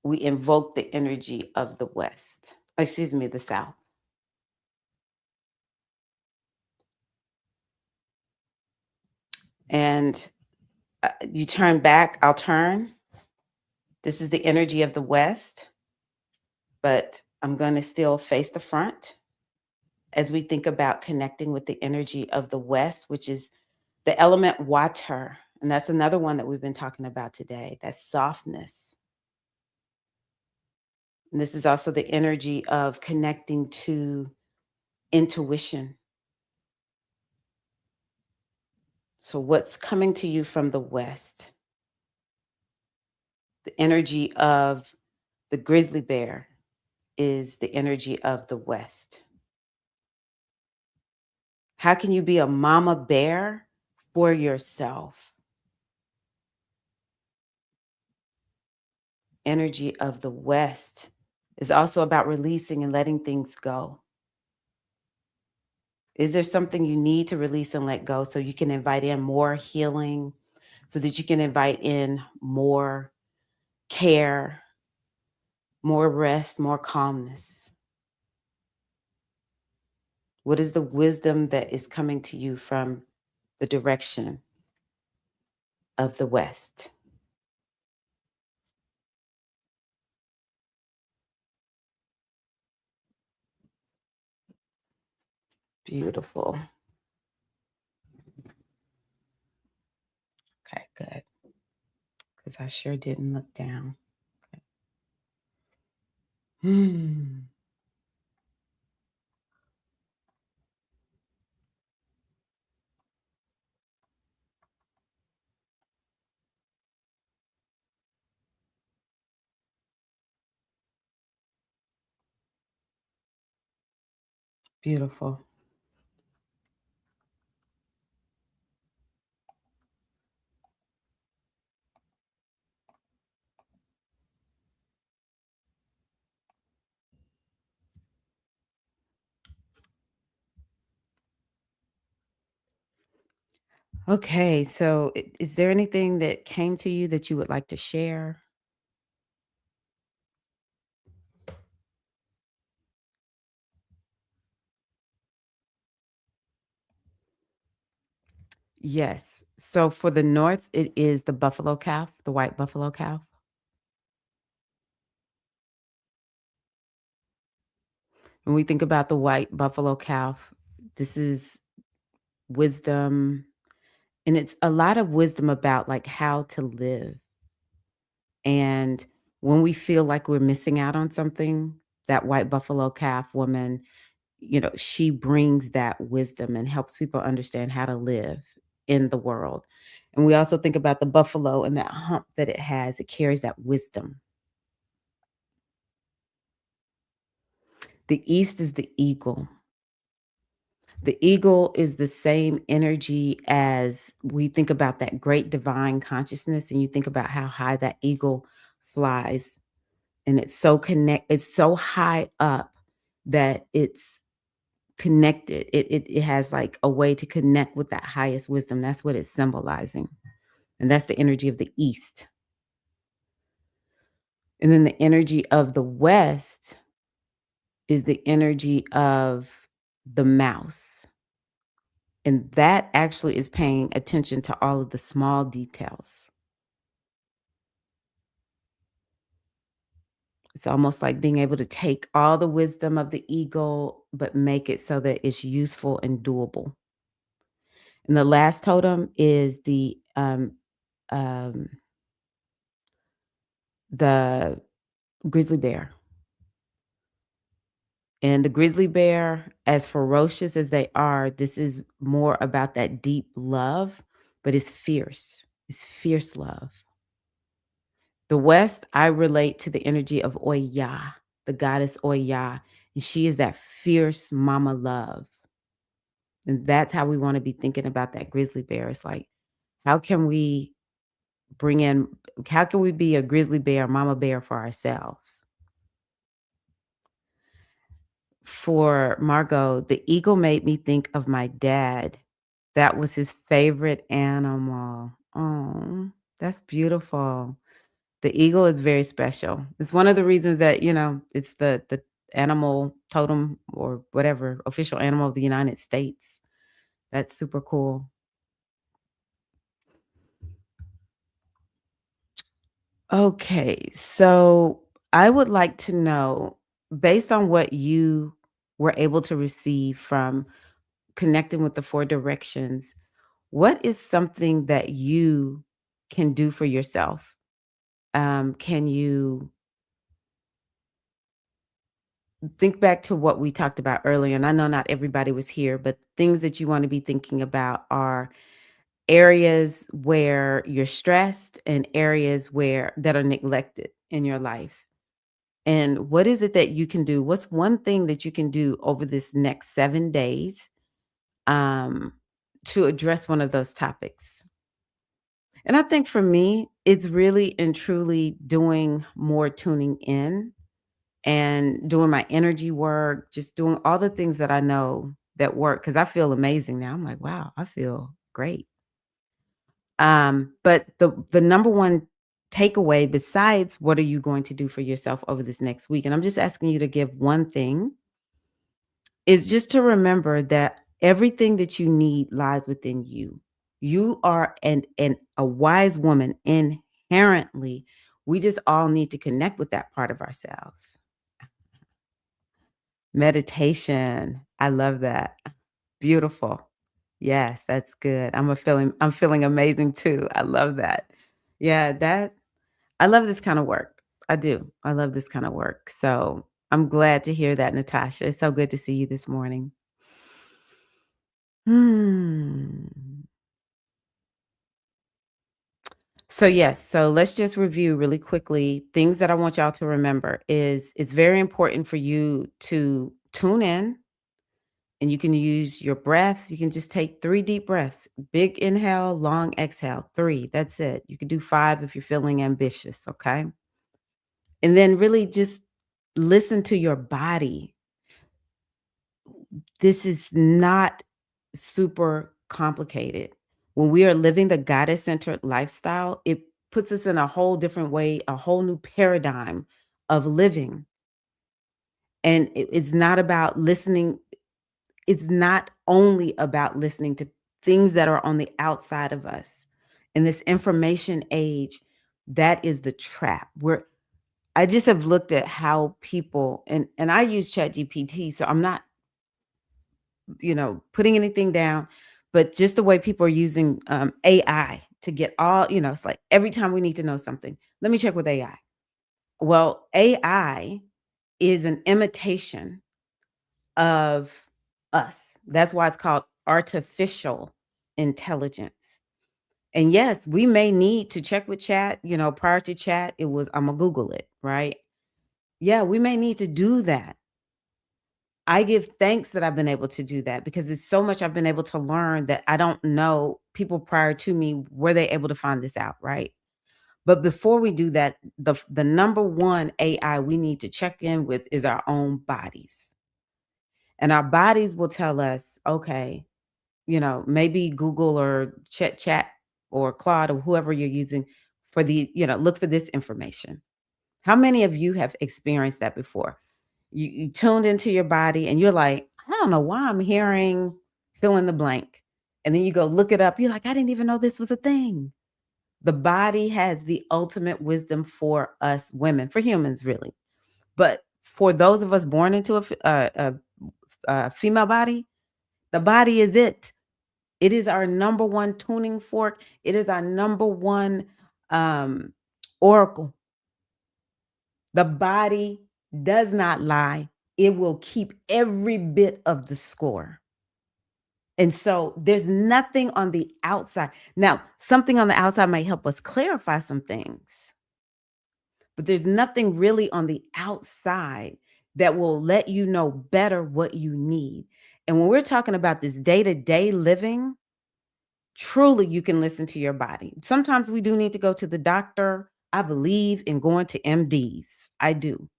we invoke the energy of the West? Excuse me, the South. And you turn back, I'll turn. This is the energy of the West, but I'm going to still face the front as we think about connecting with the energy of the West, which is the element water. And that's another one that we've been talking about today. That's softness. And this is also the energy of connecting to intuition. So what's coming to you from the West? The energy of the grizzly bear is the energy of the West. How can you be a mama bear for yourself? Energy of the West is also about releasing and letting things go. Is there something you need to release and let go so you can invite in more healing, so that you can invite in more care, more rest, more calmness? What is the wisdom that is coming to you from the direction of the West? Beautiful. Okay, good. Because I sure didn't look down. Okay. Beautiful. Okay, so is there anything that came to you that you would like to share? Yes. So for the North, it is the buffalo calf, the white buffalo calf. When we think about the white buffalo calf, this is wisdom, and it's a lot of wisdom about like how to live. And when we feel like we're missing out on something, that white buffalo calf woman, she brings that wisdom and helps people understand how to live in the world. And we also think about the buffalo and that hump that it has, it carries that wisdom. The East is the eagle. The eagle is the same energy as we think about that great divine consciousness, and you think about how high that eagle flies, and it's so high up that it's connected. It has like a way to connect with that highest wisdom. That's what it's symbolizing. And that's the energy of the East. And then the energy of the West is the energy of the mouse. And that actually is paying attention to all of the small details. It's almost like being able to take all the wisdom of the eagle, but make it so that it's useful and doable. And the last totem is um, the grizzly bear. And the grizzly bear, as ferocious as they are, this is more about that deep love, but it's fierce. It's fierce love. The West, I relate to the energy of Oya, the goddess Oya, and she is that fierce mama love. And that's how we want to be thinking about that grizzly bear. It's like, how can we bring in, how can we be a grizzly bear, mama bear for ourselves? For Margot, the eagle made me think of my dad. That was his favorite animal. Oh, that's beautiful. The eagle is very special. It's one of the reasons that, it's the animal totem or whatever official animal of the United States. That's super cool. Okay, so I would like to know, based on what you were able to receive from connecting with the four directions, what is something that you can do for yourself? Can you think back to what we talked about earlier? And I know not everybody was here, but things that you want to be thinking about are areas where you're stressed and areas where that are neglected in your life. And what is it that you can do? What's one thing that you can do over this next 7 days um, to address one of those topics? And I think for me, it's really and truly doing more tuning in and doing my energy work, just doing all the things that I know that work because I feel amazing now. I'm like, wow, I feel great. But the number one takeaway besides what are you going to do for yourself over this next week? And I'm just asking you to give one thing is just to remember that everything that you need lies within you. You are an a wise woman inherently. We just all need to connect with that part of ourselves. Meditation. I love that. Beautiful. Yes, that's good. I'm feeling amazing too. I love that. Yeah, that I love this kind of work. I do. I love this kind of work. So, I'm glad to hear that, Natasha. It's so good to see you this morning. Hmm. So yes, so let's just review really quickly things that I want y'all to remember is it's very important for you to tune in and you can use your breath. You can just take 3 deep breaths. Big inhale, long exhale. 3, that's it. You can do 5 if you're feeling ambitious, okay? And then really just listen to your body. This is not super complicated. When we are living the goddess centered lifestyle, it puts us in a whole different way, a whole new paradigm of living. And it's not about listening, it's not only about listening to things that are on the outside of us. In this information age, that is the trap. I just have looked at how people and I use ChatGPT, so I'm not putting anything down, but just the way people are using AI to get all, it's like every time we need to know something, let me check with AI. Well, AI is an imitation of us. That's why it's called artificial intelligence. And yes, we may need to check with chat, prior to chat, I'm gonna Google it, right? Yeah, we may need to do that. I give thanks that I've been able to do that because it's so much I've been able to learn that I don't know people prior to me, were they able to find this out, right? But before we do that, the number one AI we need to check in with is our own bodies. And our bodies will tell us, okay, maybe Google or chat or Claude or whoever you're using for look for this information. How many of you have experienced that before? You tuned into your body and you're like, I don't know why I'm hearing fill in the blank. And then you go look it up. You're like, I didn't even know this was a thing. The body has the ultimate wisdom for us women, for humans, really. But for those of us born into a female body, the body is it. It is our number one tuning fork. It is our number one um, oracle. The body does not lie. It will keep every bit of the score. And so there's nothing on the outside. Now, something on the outside might help us clarify some things, but there's nothing really on the outside that will let you know better what you need. And when we're talking about this day to day living, truly you can listen to your body. Sometimes we do need to go to the doctor. I believe in going to MDs. I do.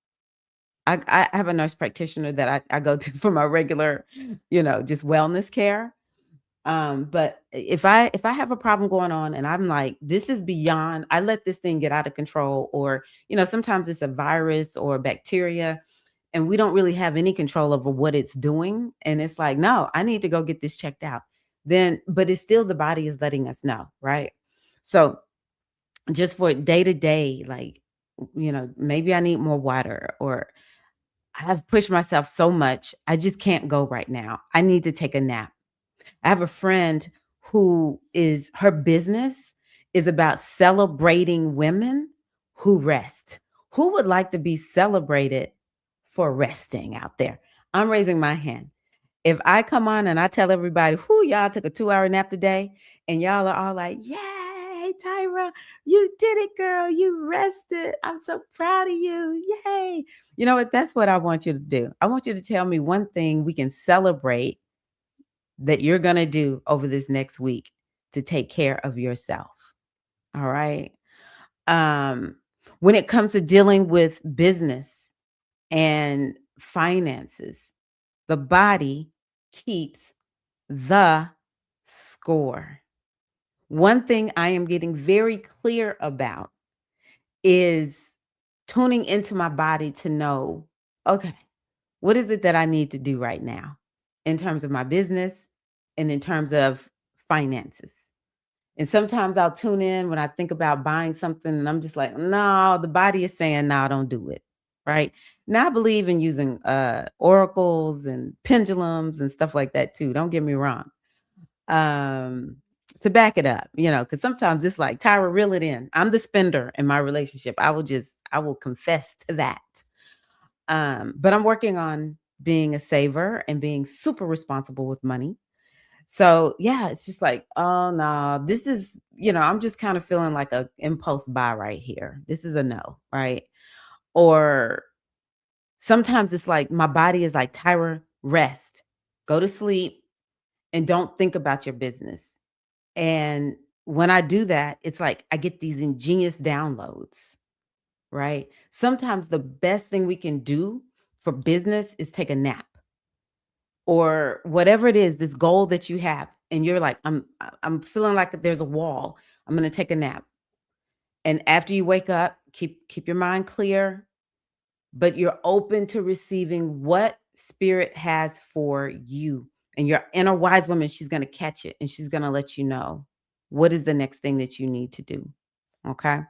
I have a nurse practitioner that I go to for my regular, just wellness care. But if I have a problem going on and I'm like, this is beyond, I let this thing get out of control, or sometimes it's a virus or bacteria, and we don't really have any control over what it's doing. And it's like, no, I need to go get this checked out. But it's still the body is letting us know, right? So just for day to day, like, maybe I need more water, or I have pushed myself so much. I just can't go right now. I need to take a nap. I have a friend who is her business is about celebrating women who rest. Who would like to be celebrated for resting out there? I'm raising my hand. If I come on and I tell everybody, who y'all took a 2-hour nap today, and y'all are all like, yay, Tyra, you did it, girl. You rested. I'm so proud of you. Yay. You know what? That's what I want you to do. I want you to tell me one thing we can celebrate that you're going to do over this next week to take care of yourself. All right. Um, when it comes to dealing with business and finances, the body keeps the score. One thing I am getting very clear about is tuning into my body to know, okay, what is it that I need to do right now in terms of my business and in terms of finances? And sometimes I'll tune in when I think about buying something and I'm just like, no, the body is saying, no, don't do it. Right. Now I believe in using oracles and pendulums and stuff like that too. Don't get me wrong. Um, to back it up, because sometimes it's like, Tyra, reel it in. I'm the spender in my relationship. I will confess to that. But I'm working on being a saver and being super responsible with money. So yeah, it's just like, oh no, this is, I'm just kind of feeling like a impulse buy right here. This is a no, right? Or sometimes it's like my body is like, Tyra, rest, go to sleep, and don't think about your business. And when I do that, it's like I get these ingenious downloads, right? Sometimes the best thing we can do for business is take a nap or whatever it is, this goal that you have. And you're like, I'm feeling like there's a wall. I'm going to take a nap. And after you wake up, keep your mind clear, but you're open to receiving what spirit has for you. And your inner wise woman, she's going to catch it and she's going to let you know what is the next thing that you need to do. Okay.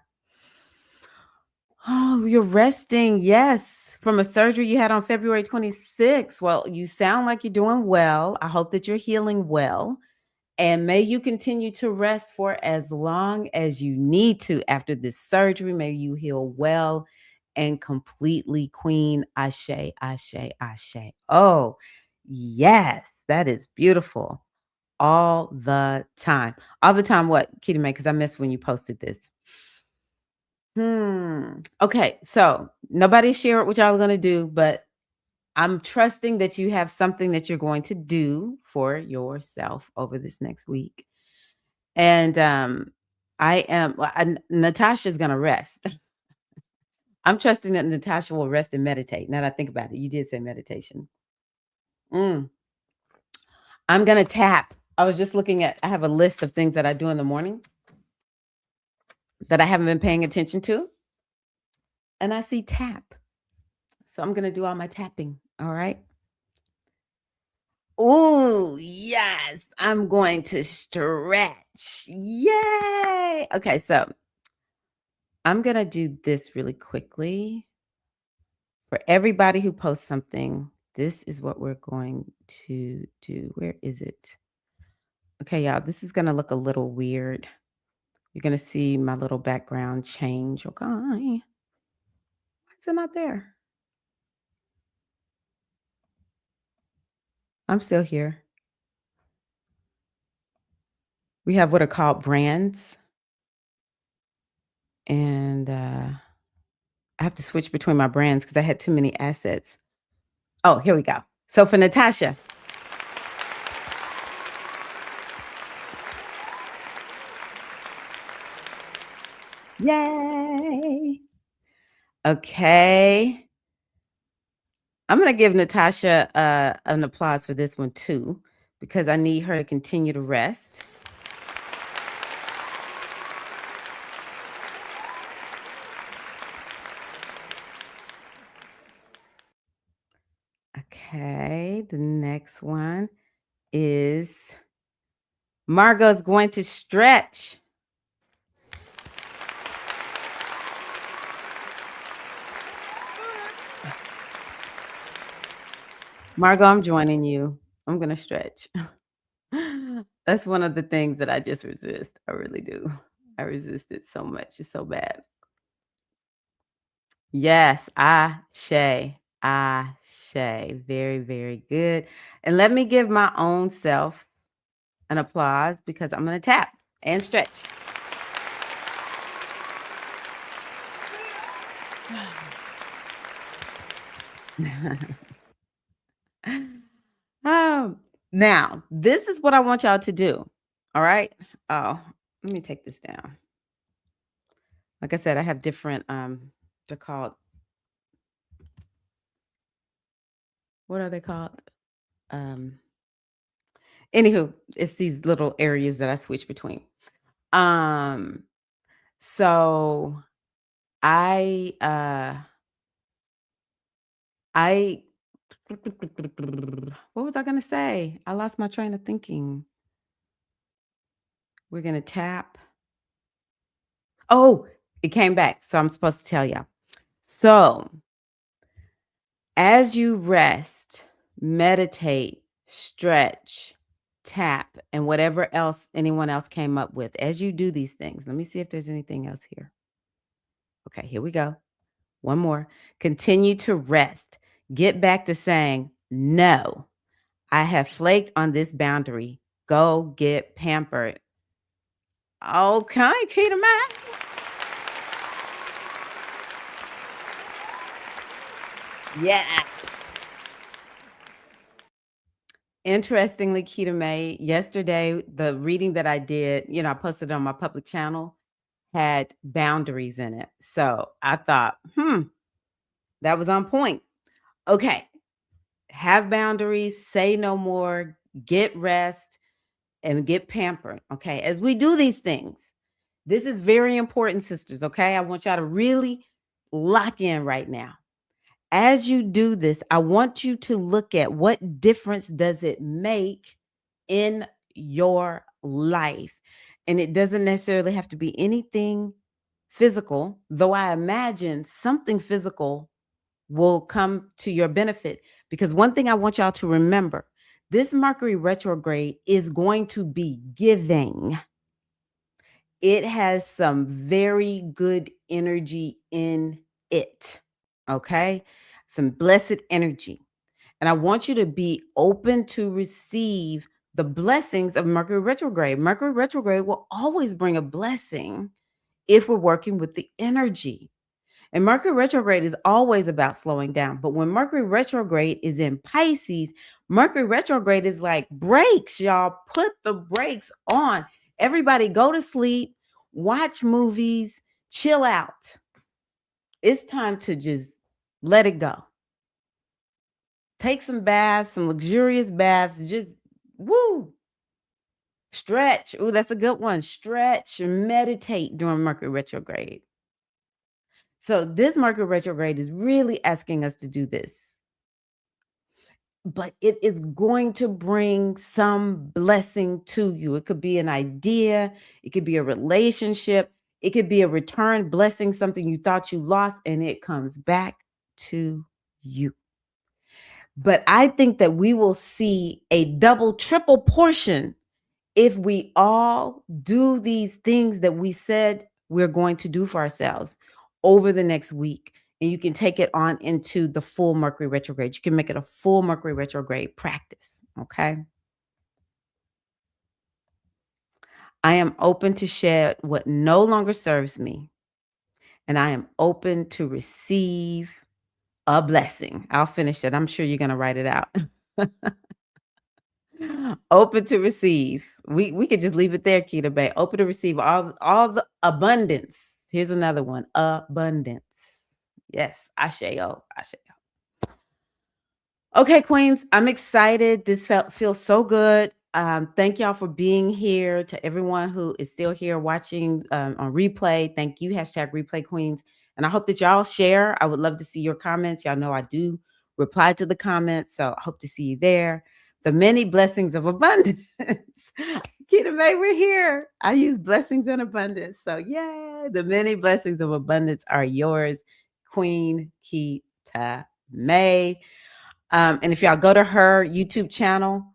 Oh, you're resting. Yes. From a surgery you had on February 26th. Well, you sound like you're doing well. I hope that you're healing well. And may you continue to rest for as long as you need to after this surgery. May you heal well and completely, Queen. Ashe, ashe, ashe. Oh, yes. That is beautiful. All the time. All the time, what, Kitty Mae? Because I missed when you posted this. Okay, so nobody shared what y'all are gonna do, but I'm trusting that you have something that you're going to do for yourself over this next week. And Natasha's gonna rest. I'm trusting that Natasha will rest and meditate. Now that I think about it, you did say meditation. Mm. I'm gonna tap. I was just looking I have a list of things that I do in the morning that I haven't been paying attention to. And I see tap. So I'm gonna do all my tapping. All right. Oh, yes. I'm going to stretch. Yay. Okay, so I'm going to do this really quickly. For everybody who posts something, this is what we're going to do. Where is it? Okay, y'all, this is going to look a little weird. You're going to see my little background change. Okay. Why is it not there? I'm still here. We have what are called brands. And I have to switch between my brands because I had too many assets. Oh, here we go. So for Natasha. Yay. Okay. I'm going to give Natasha an applause for this one too, because I need her to continue to rest. Okay. The next one is Margot's going to stretch. Margot, I'm joining you. I'm going to stretch. That's one of the things that I just resist. I really do. I resist it so much. It's so bad. Yes, Ashe. Ashe. Very, very good. And let me give my own self an applause because I'm going to tap and stretch. Now, this is what I want y'all to do. All right. Oh, let me take this down. Like I said, I have different, they're called, what are they called? Anywho, it's these little areas that I switch between. Um, so I what was I gonna say? I lost my train of thinking. We're gonna tap. Oh, it came back. So I'm supposed to tell y'all. So as you rest, meditate, stretch, tap, and whatever else anyone else came up with, as you do these things, let me see if there's anything else here. Okay, here we go. One more. Continue to rest. Get back to saying, no, I have flaked on this boundary. Go get pampered. Okay, Keita Man. Yes. Interestingly, Keita May, yesterday, the reading that I did, I posted on my public channel, had boundaries in it. So I thought, that was on point. Okay. Have boundaries, say no more, get rest, and get pampered. Okay. As we do these things, this is very important, sisters. Okay. I want y'all to really lock in right now. As you do this, I want you to look at what difference does it make in your life. And it doesn't necessarily have to be anything physical, though I imagine something physical will come to your benefit. Because one thing I want y'all to remember, this Mercury retrograde is going to be giving. It has some very good energy in it. Okay. Some blessed energy. And I want you to be open to receive the blessings of Mercury retrograde. Mercury retrograde will always bring a blessing if we're working with the energy. And Mercury retrograde is always about slowing down. But when Mercury retrograde is in Pisces, Mercury retrograde is like brakes, y'all. Put the brakes on. Everybody go to sleep, watch movies, chill out. It's time to just let it go. Take some baths, some luxurious baths. Just woo. Stretch. Ooh, that's a good one. Stretch and meditate during Mercury retrograde. So this Mercury retrograde is really asking us to do this. But it is going to bring some blessing to you. It could be an idea, it could be a relationship, it could be a return blessing, something you thought you lost, and it comes back to you. But I think that we will see a double, triple portion if we all do these things that we said we're going to do for ourselves over the next week. And you can take it on into the full Mercury retrograde. You can make it a full Mercury retrograde practice. Okay. I am open to share what no longer serves me. And I am open to receive a blessing. I'll finish it. I'm sure you're going to write it out. Open to receive. We could just leave it there, Keita Bay. Open to receive all the abundance. Here's another one. Abundance. Yes. Asheo. Asheo. Okay, Queens. I'm excited. This feels so good. Thank y'all for being here. To everyone who is still here watching on replay, thank you. Hashtag replay queens. And I hope that y'all share. I would love to see your comments. Y'all know I do reply to the comments. So I hope to see you there. The many blessings of abundance. Keita May, we're here. I use blessings in abundance. So yay. The many blessings of abundance are yours, Queen Keita May. And if y'all go to her YouTube channel,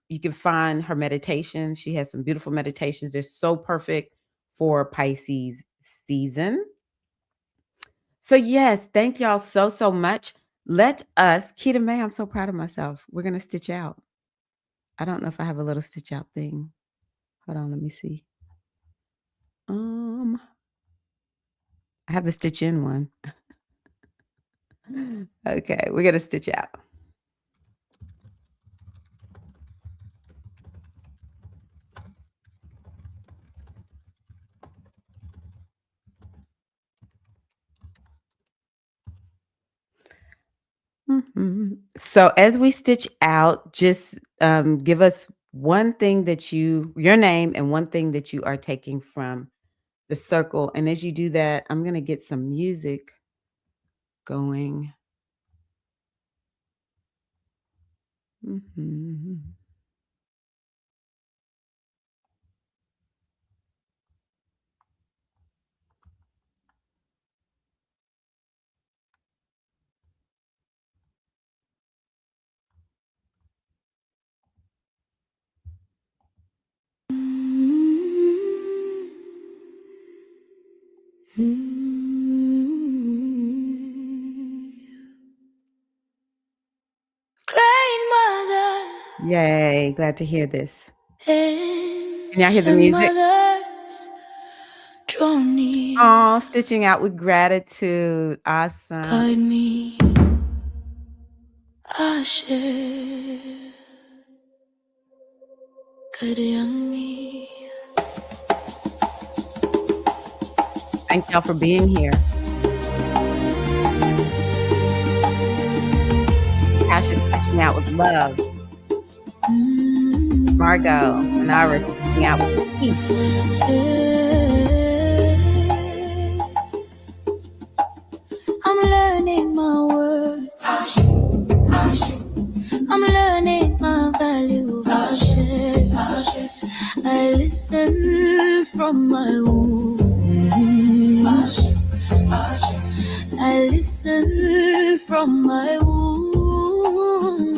you can find her meditation. She has some beautiful meditations. They're so perfect for Pisces season. So yes, thank y'all so much. Let us, Keita May, I'm so proud of myself. We're going to stitch out. I don't know if I have a little stitch out thing. Hold on, let me see. I have the stitch in one. Okay, we're going to stitch out. So as we stitch out, just give us one thing that your name and one thing that you are taking from the circle. And as you do that, I'm going to get some music going. Mhm. Grandmother Yay, glad to hear this. and Can y'all hear the music? mothers draw near, Oh, stitching out with gratitude. Awesome. guide me, I share, guide me. Thank y'all for being here. Cash is stitching out with love. Margot and Iris stitching out with peace. I'm learning my worth. I'm learning my value. I listen from my womb. I listen from my womb.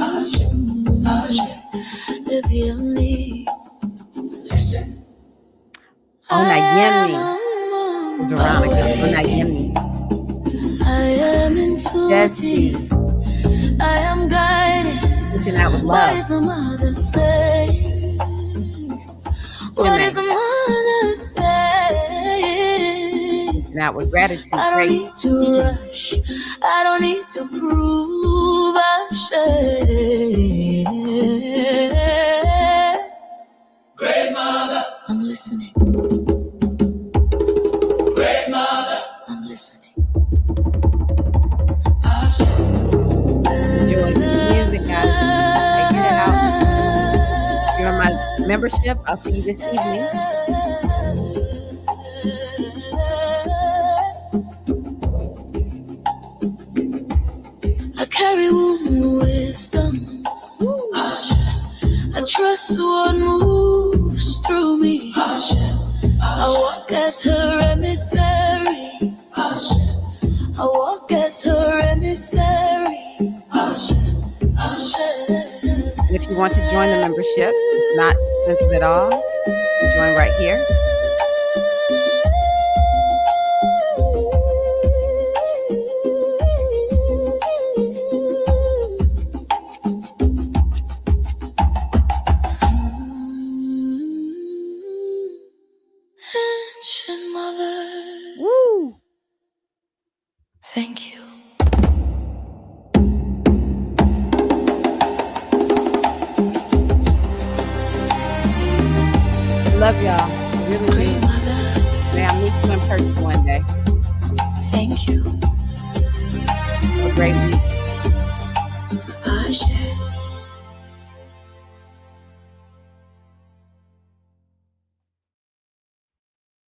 Listen. Onayemi is Veronica. Onayemi. I am intuitive. I am guided. Stitching out with What love. is the mother saying? What is the mother saying? Now with gratitude, I don't need to rush. I don't need to prove I share. Great mother, I'm listening. Great mother, I'm listening. Enjoy the music, guys. Taking it out. If you're on my membership, I'll see you this evening. I carry wisdom. I trust what moves through me. I walk as her emissary. I walk as her emissary. And if you want to join the membership, not expensive at all, join right here. Ancient mothers. Woo! Thank you. Love y'all.